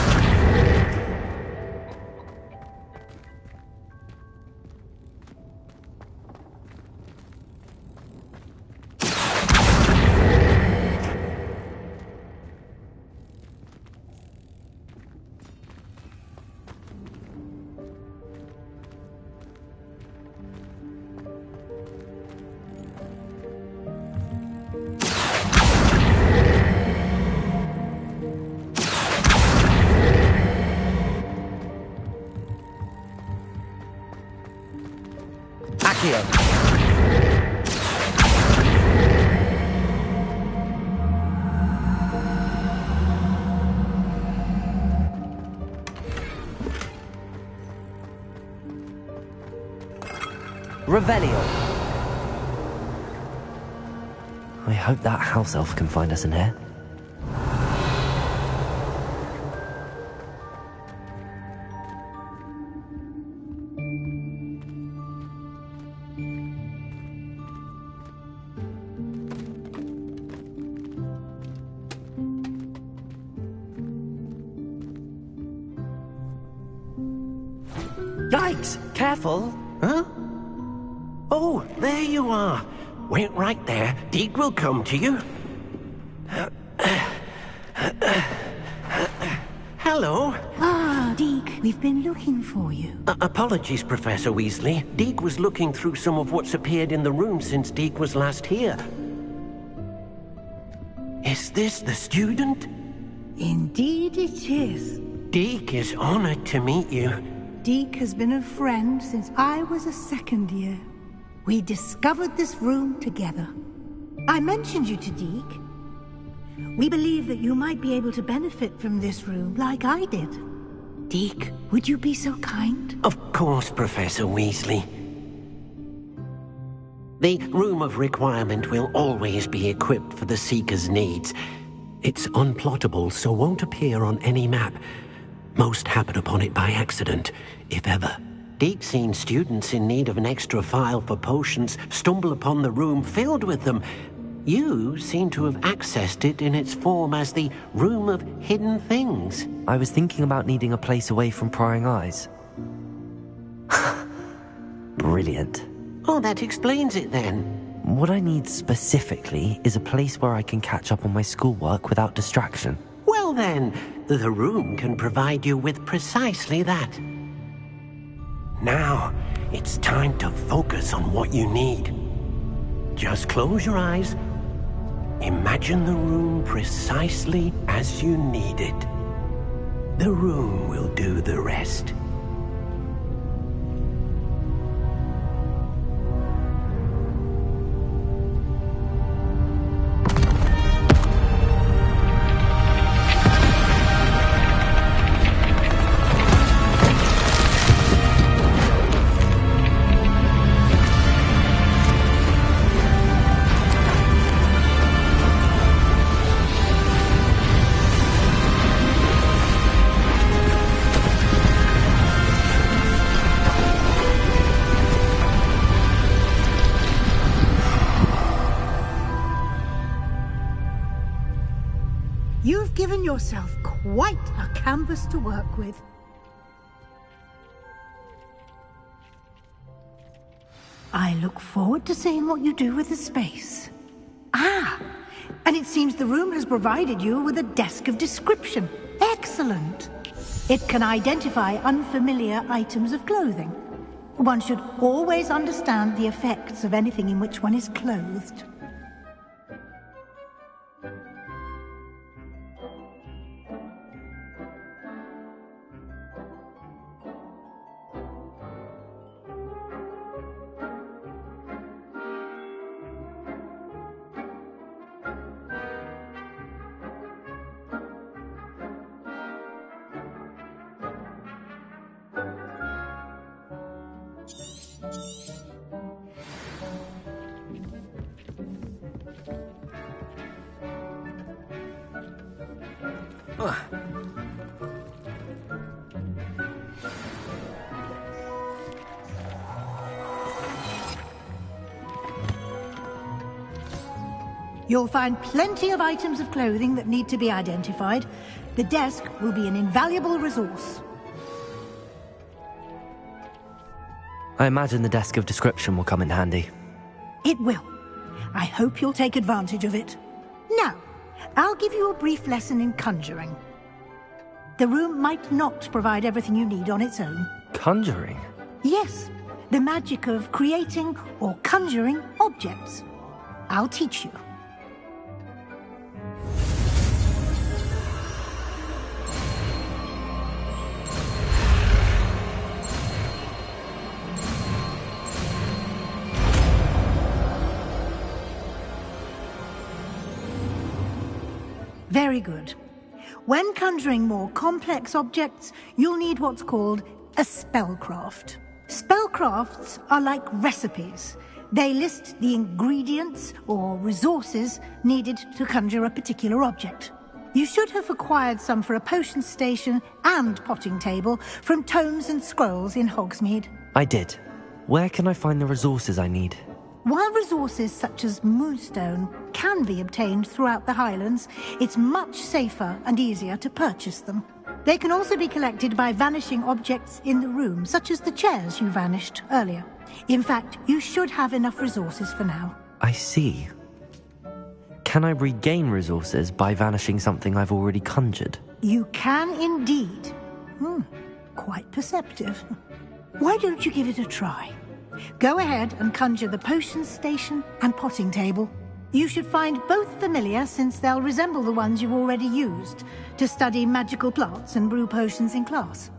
Revelio. I hope that house elf can find us in here. Yikes! Careful! Huh? Oh, there you are. Wait right there. Deke will come to you. Hello. Ah, Deke, we've been looking for you. Apologies, Professor Weasley. Deke was looking through some of what's appeared in the room since Deke was last here. Is this the student? Indeed it is. Deke is honored to meet you. Deke has been a friend since I was a second year. We discovered this room together. I mentioned you to Deke. We believe that you might be able to benefit from this room like I did. Deke, would you be so kind? Of course, Professor Weasley. The Room of Requirement will always be equipped for the Seeker's needs. It's unplottable, so won't appear on any map. Most happen upon it by accident, if ever. Deep-seen students in need of an extra file for potions stumble upon the room filled with them. You seem to have accessed it in its form as the Room of Hidden Things. I was thinking about needing a place away from prying eyes. Brilliant. Oh, that explains it then. What I need specifically is a place where I can catch up on my schoolwork without distraction. Well then, the room can provide you with precisely that. Now, it's time to focus on what you need. Just close your eyes. Imagine the room precisely as you need it. The room will do the rest. You've given yourself quite a canvas to work with. I look forward to seeing what you do with the space. Ah, and it seems the room has provided you with a desk of description. Excellent. It can identify unfamiliar items of clothing. One should always understand the effects of anything in which one is clothed. You'll find plenty of items of clothing that need to be identified. The desk will be an invaluable resource. I imagine the desk of description will come in handy. It will. I hope you'll take advantage of it. Now, I'll give you a brief lesson in conjuring. The room might not provide everything you need on its own. Conjuring? Yes, the magic of creating or conjuring objects. I'll teach you. Very good. When conjuring more complex objects, you'll need what's called a spellcraft. Spellcrafts are like recipes. They list the ingredients or resources needed to conjure a particular object. You should have acquired some for a potion station and potting table from tomes and scrolls in Hogsmeade. I did. Where can I find the resources I need? While resources such as moonstone can be obtained throughout the Highlands, it's much safer and easier to purchase them. They can also be collected by vanishing objects in the room, such as the chairs you vanished earlier. In fact, you should have enough resources for now. I see. Can I regain resources by vanishing something I've already conjured? You can indeed. Quite perceptive. Why don't you give it a try? Go ahead and conjure the potion station and potting table. You should find both familiar, since they'll resemble the ones you've already used to study magical plants and brew potions in class.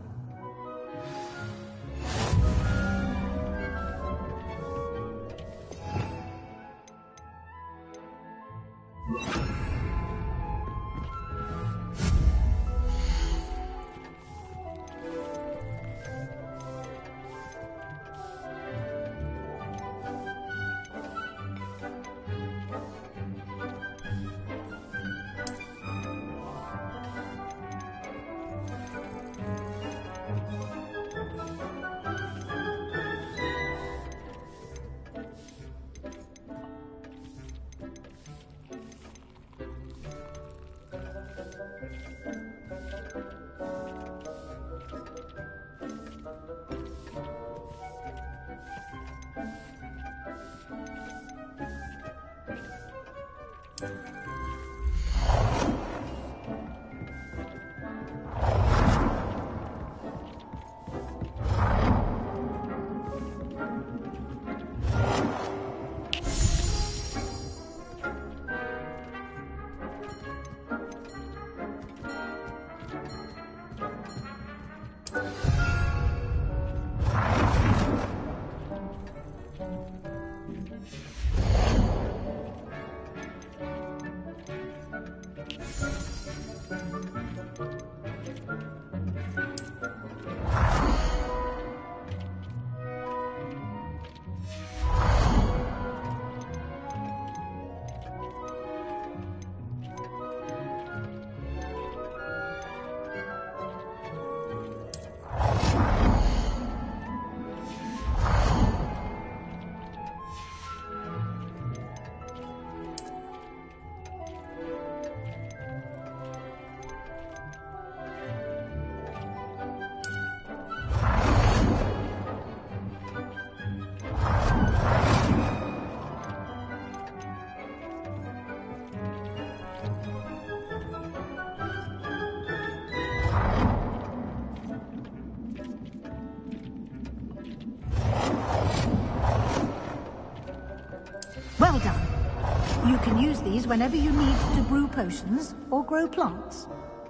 Well done. You can use these whenever you need to brew potions or grow plants.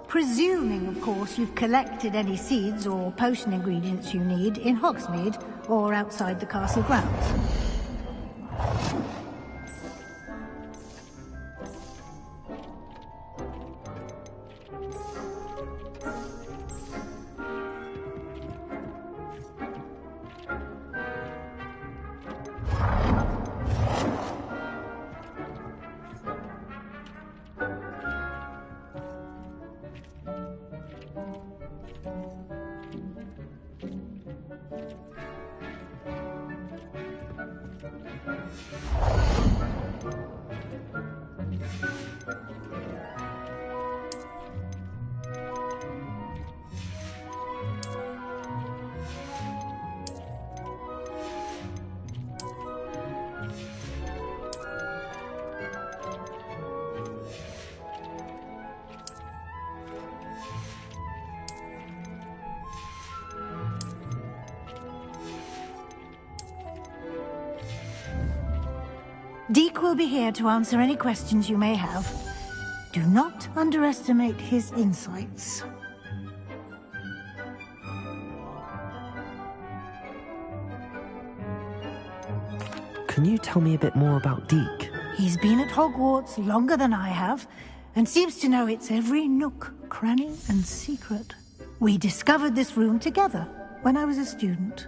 Presuming, of course, you've collected any seeds or potion ingredients you need in Hogsmeade or outside the castle grounds. Deke will be here to answer any questions you may have. Do not underestimate his insights. Can you tell me a bit more about Deke? He's been at Hogwarts longer than I have, and seems to know its every nook, cranny, and secret. We discovered this room together when I was a student.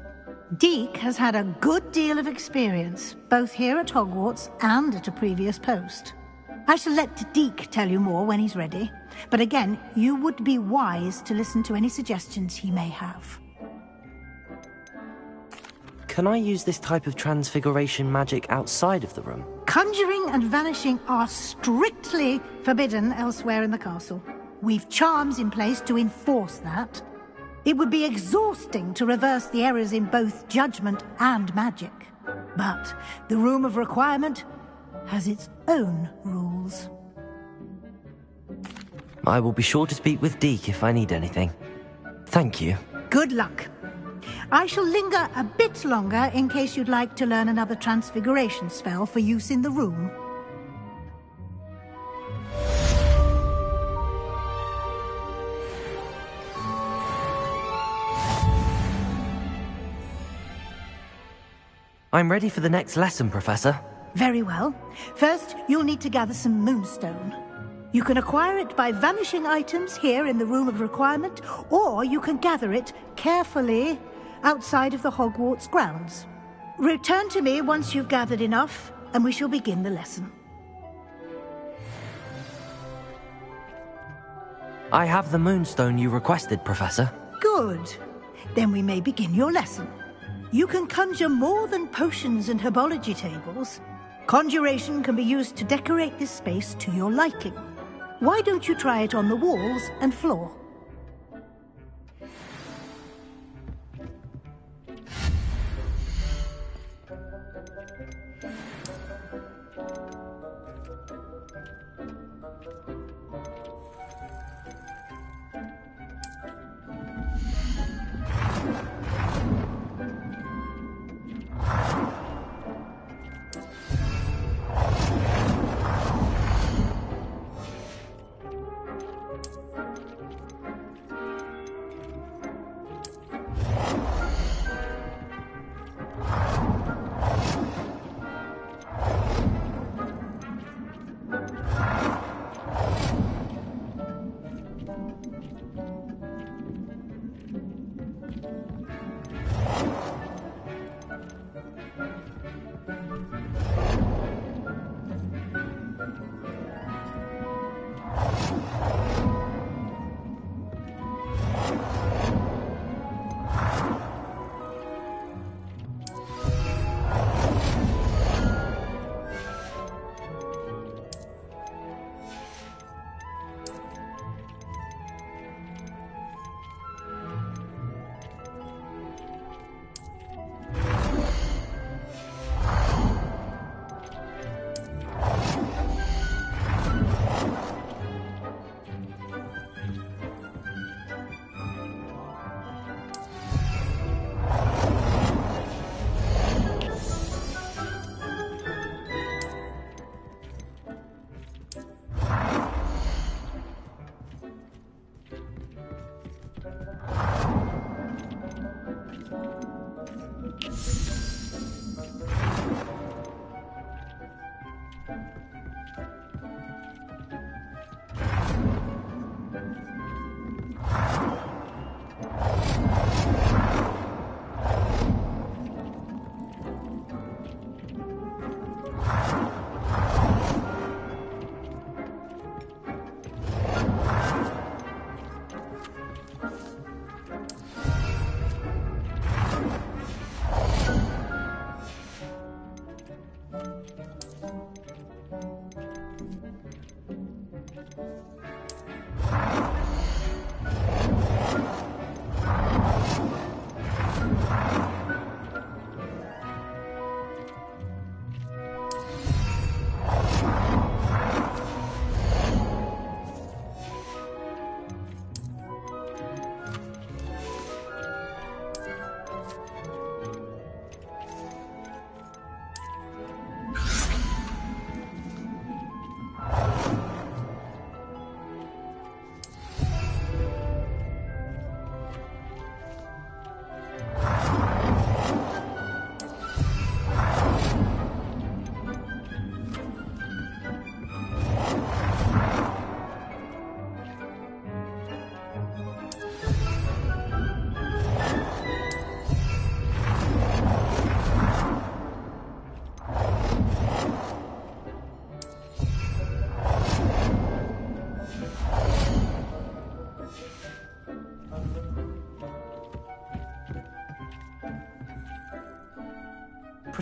Deke has had a good deal of experience, both here at Hogwarts and at a previous post. I shall let Deke tell you more when he's ready, but again, you would be wise to listen to any suggestions he may have. Can I use this type of transfiguration magic outside of the room? Conjuring and vanishing are strictly forbidden elsewhere in the castle. We've charms in place to enforce that. It would be exhausting to reverse the errors in both judgment and magic. But the Room of Requirement has its own rules. I will be sure to speak with Deke if I need anything. Thank you. Good luck. I shall linger a bit longer in case you'd like to learn another transfiguration spell for use in the room. I'm ready for the next lesson, Professor. Very well. First, you'll need to gather some moonstone. You can acquire it by vanishing items here in the Room of Requirement, or you can gather it carefully outside of the Hogwarts grounds. Return to me once you've gathered enough, and we shall begin the lesson. I have the moonstone you requested, Professor. Good. Then we may begin your lesson. You can conjure more than potions and herbology tables. Conjuration can be used to decorate this space to your liking. Why don't you try it on the walls and floor?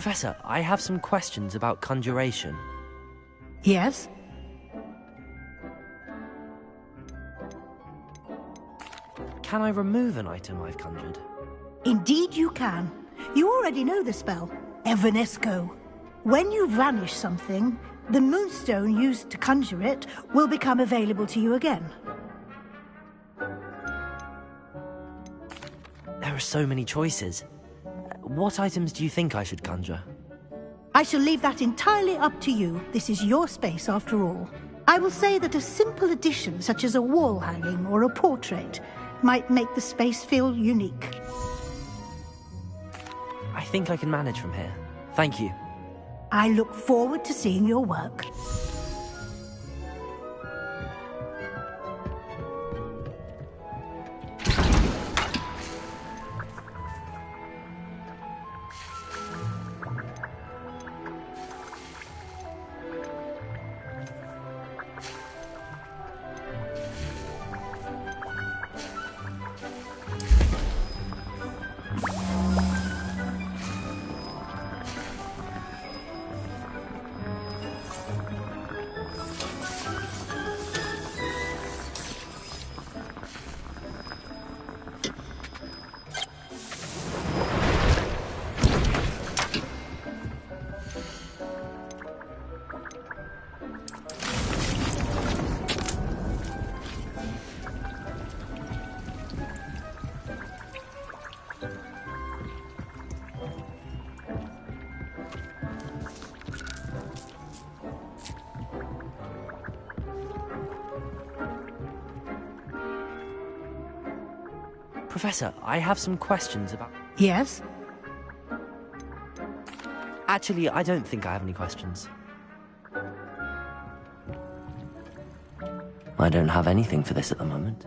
Professor, I have some questions about conjuration. Yes? Can I remove an item I've conjured? Indeed you can. You already know the spell, Evanesco. When you vanish something, the moonstone used to conjure it will become available to you again. There are so many choices. What items do you think I should conjure? I shall leave that entirely up to you. This is your space after all. I will say that a simple addition such as a wall hanging or a portrait might make the space feel unique. I think I can manage from here. Thank you. I look forward to seeing your work. Professor, I have some questions about... Yes? Actually, I don't think I have any questions. I don't have anything for this at the moment.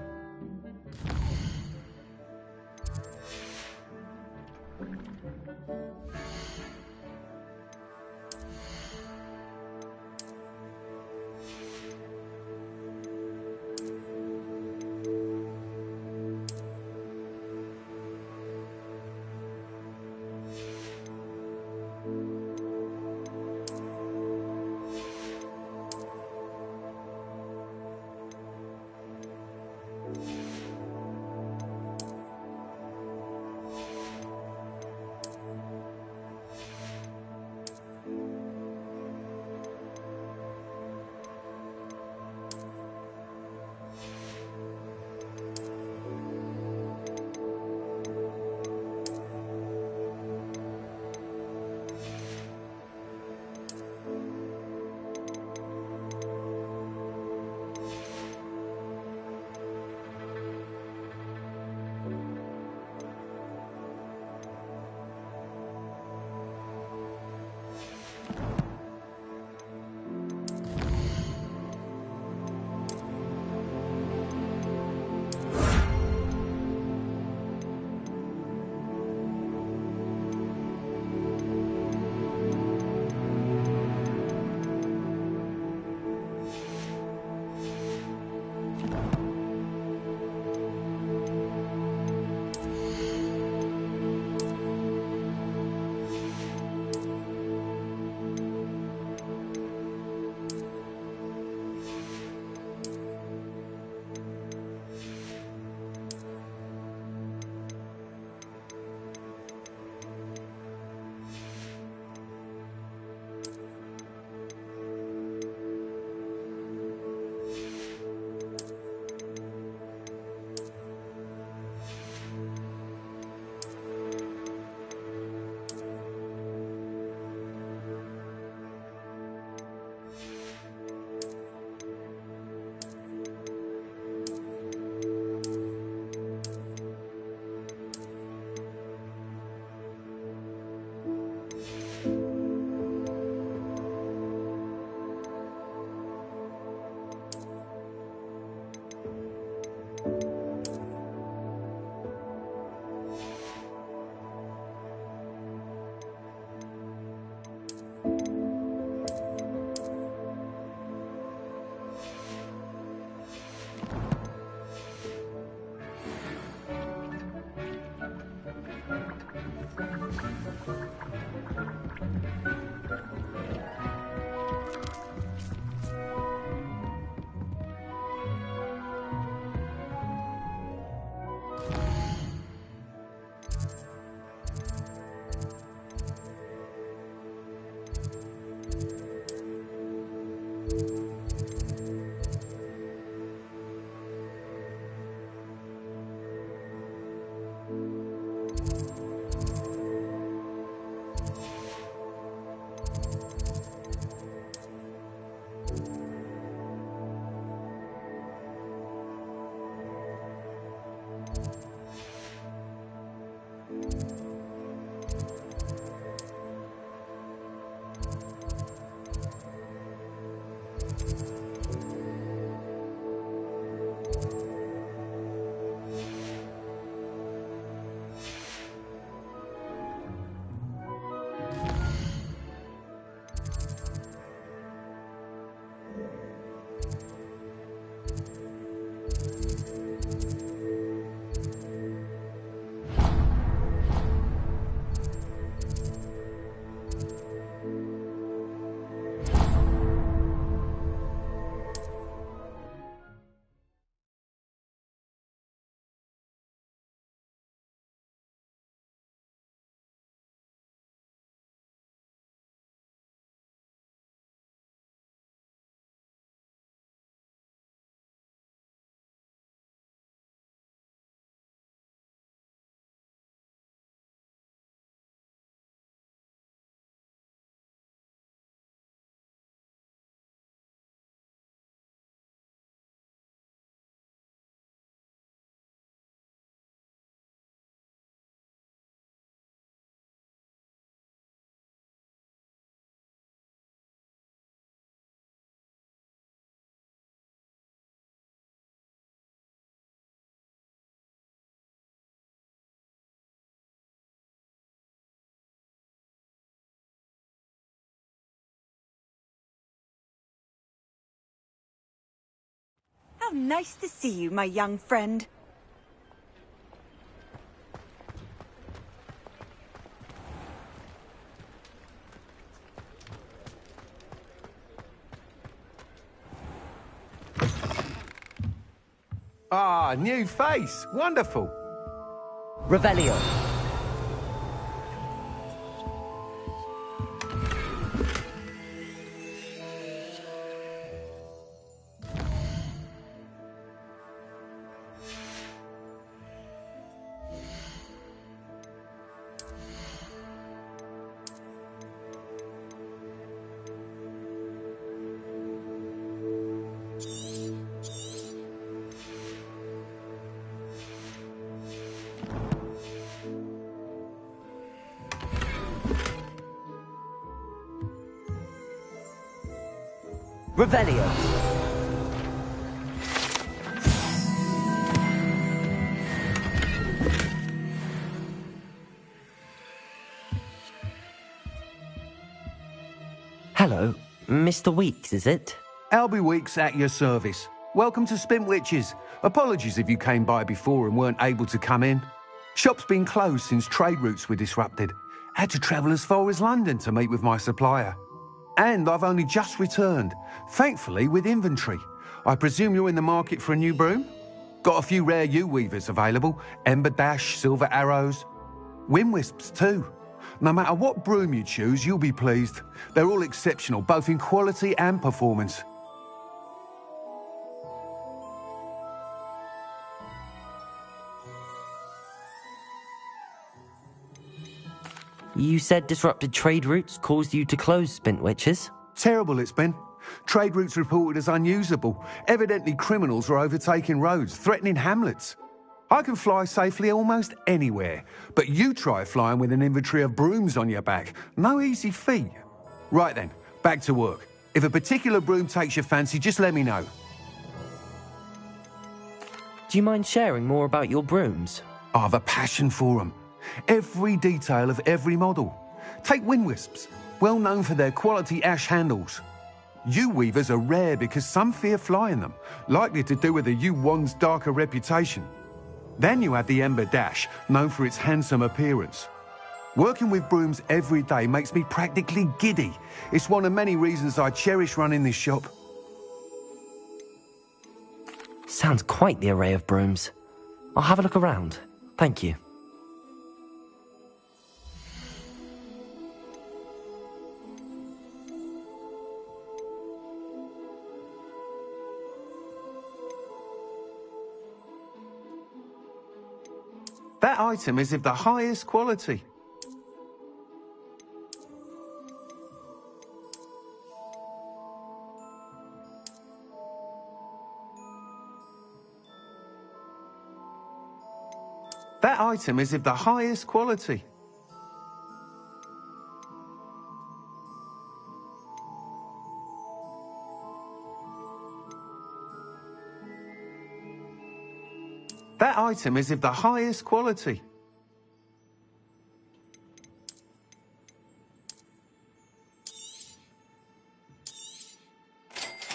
How nice to see you, my young friend. Ah, new face. Wonderful. Revelio. Revelio. Hello, Mr. Weeks, is it? Albie Weeks at your service. Welcome to Spintwitches. Apologies if you came by before and weren't able to come in. Shop's been closed since trade routes were disrupted. Had to travel as far as London to meet with my supplier. And I've only just returned, thankfully with inventory. I presume you're in the market for a new broom? Got a few rare U-weavers available, Ember Dash, Silver Arrows, Wind Wisps too. No matter what broom you choose, you'll be pleased. They're all exceptional, both in quality and performance. You said disrupted trade routes caused you to close Spintwitches? Terrible it's been. Trade routes reported as unusable. Evidently criminals are overtaking roads, threatening hamlets. I can fly safely almost anywhere, but you try flying with an inventory of brooms on your back. No easy feat. Right then, back to work. If a particular broom takes your fancy, just let me know. Do you mind sharing more about your brooms? I have a passion for them. Every detail of every model. Take Wind Wisps, well known for their quality ash handles. U-weavers are rare because some fear flying them, likely to do with the U-wand's darker reputation. Then you have the Ember Dash, known for its handsome appearance. Working with brooms every day makes me practically giddy. It's one of many reasons I cherish running this shop. Sounds quite the array of brooms. I'll have a look around. Thank you. That item is of the highest quality. That item is of the highest quality. That item is of the highest quality.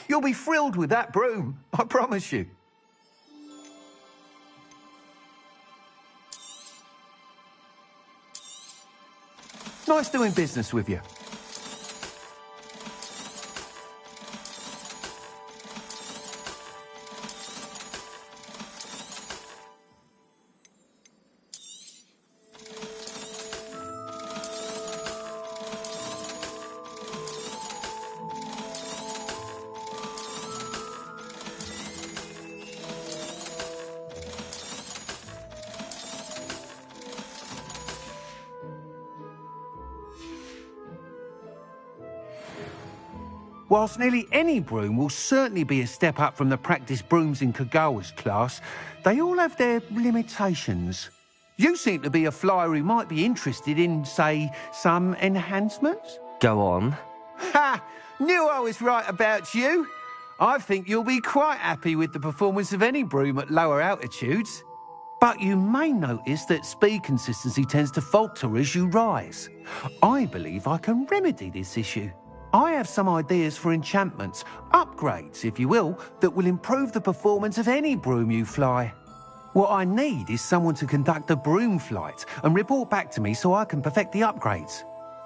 You'll be thrilled with that broom, I promise you. Nice doing business with you. Whilst nearly any broom will certainly be a step up from the practice brooms in Kagawa's class, they all have their limitations. You seem to be a flyer who might be interested in, say, some enhancements? Go on. Ha! Knew I was right about you. I think you'll be quite happy with the performance of any broom at lower altitudes. But you may notice that speed consistency tends to falter as you rise. I believe I can remedy this issue. I have some ideas for enchantments, upgrades, if you will, that will improve the performance of any broom you fly. What I need is someone to conduct a broom flight and report back to me so I can perfect the upgrades.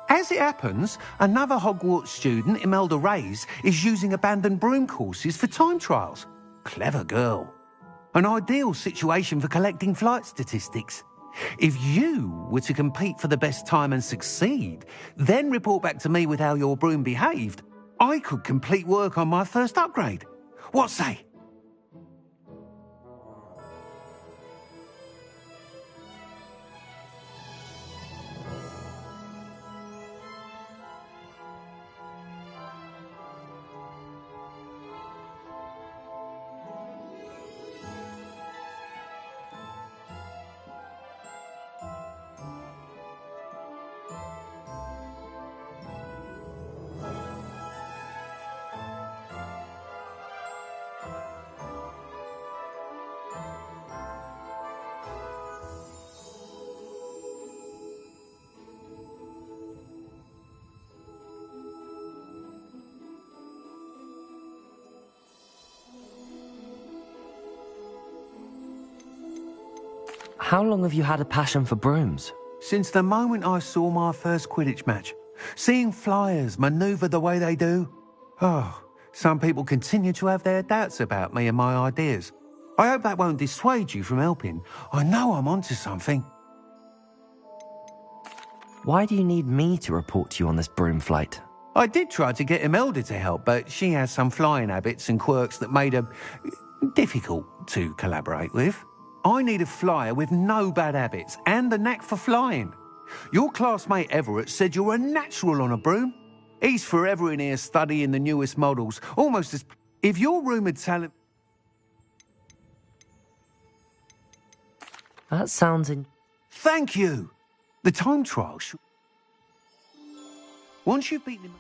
As it happens, another Hogwarts student, Imelda Reyes, is using abandoned broom courses for time trials. Clever girl. An ideal situation for collecting flight statistics. If you were to compete for the best time and succeed, then report back to me with how your broom behaved, I could complete work on my first upgrade. What say? How long have you had a passion for brooms? Since the moment I saw my first Quidditch match. Seeing flyers manoeuvre the way they do. Oh, some people continue to have their doubts about me and my ideas. I hope that won't dissuade you from helping. I know I'm onto something. Why do you need me to report to you on this broom flight? I did try to get Imelda to help, but she has some flying habits and quirks that made her difficult to collaborate with. I need a flyer with no bad habits and the knack for flying. Your classmate Everett said you're a natural on a broom. He's forever in here studying the newest models, almost as if your rumoured talent... That sounds Thank you! The time trial should... Once you've beaten him...